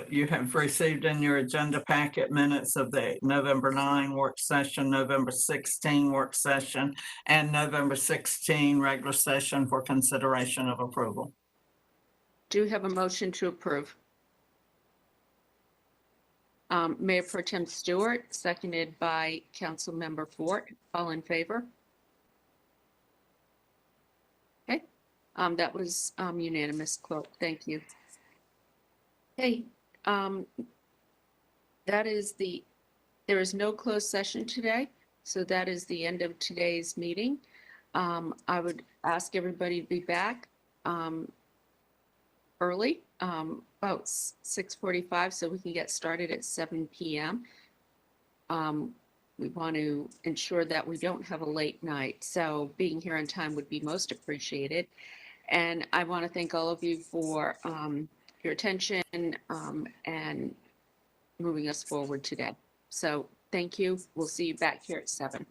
you have received in your agenda packet minutes of the November 9 work session, November 16 work session, and November 16 regular session for consideration of approval. Do we have a motion to approve? Mayor Pro Tem Stewart, seconded by Councilmember Fort. All in favor? Okay, that was unanimous, Clerk. Thank you. Okay, there is no closed session today, so that is the end of today's meeting. I would ask everybody to be back early, about 6:45, so we can get started at 7 p.m. We want to ensure that we don't have a late night, so being here on time would be most appreciated. And I want to thank all of you for your attention and moving us forward today. So thank you. We'll see you back here at 7.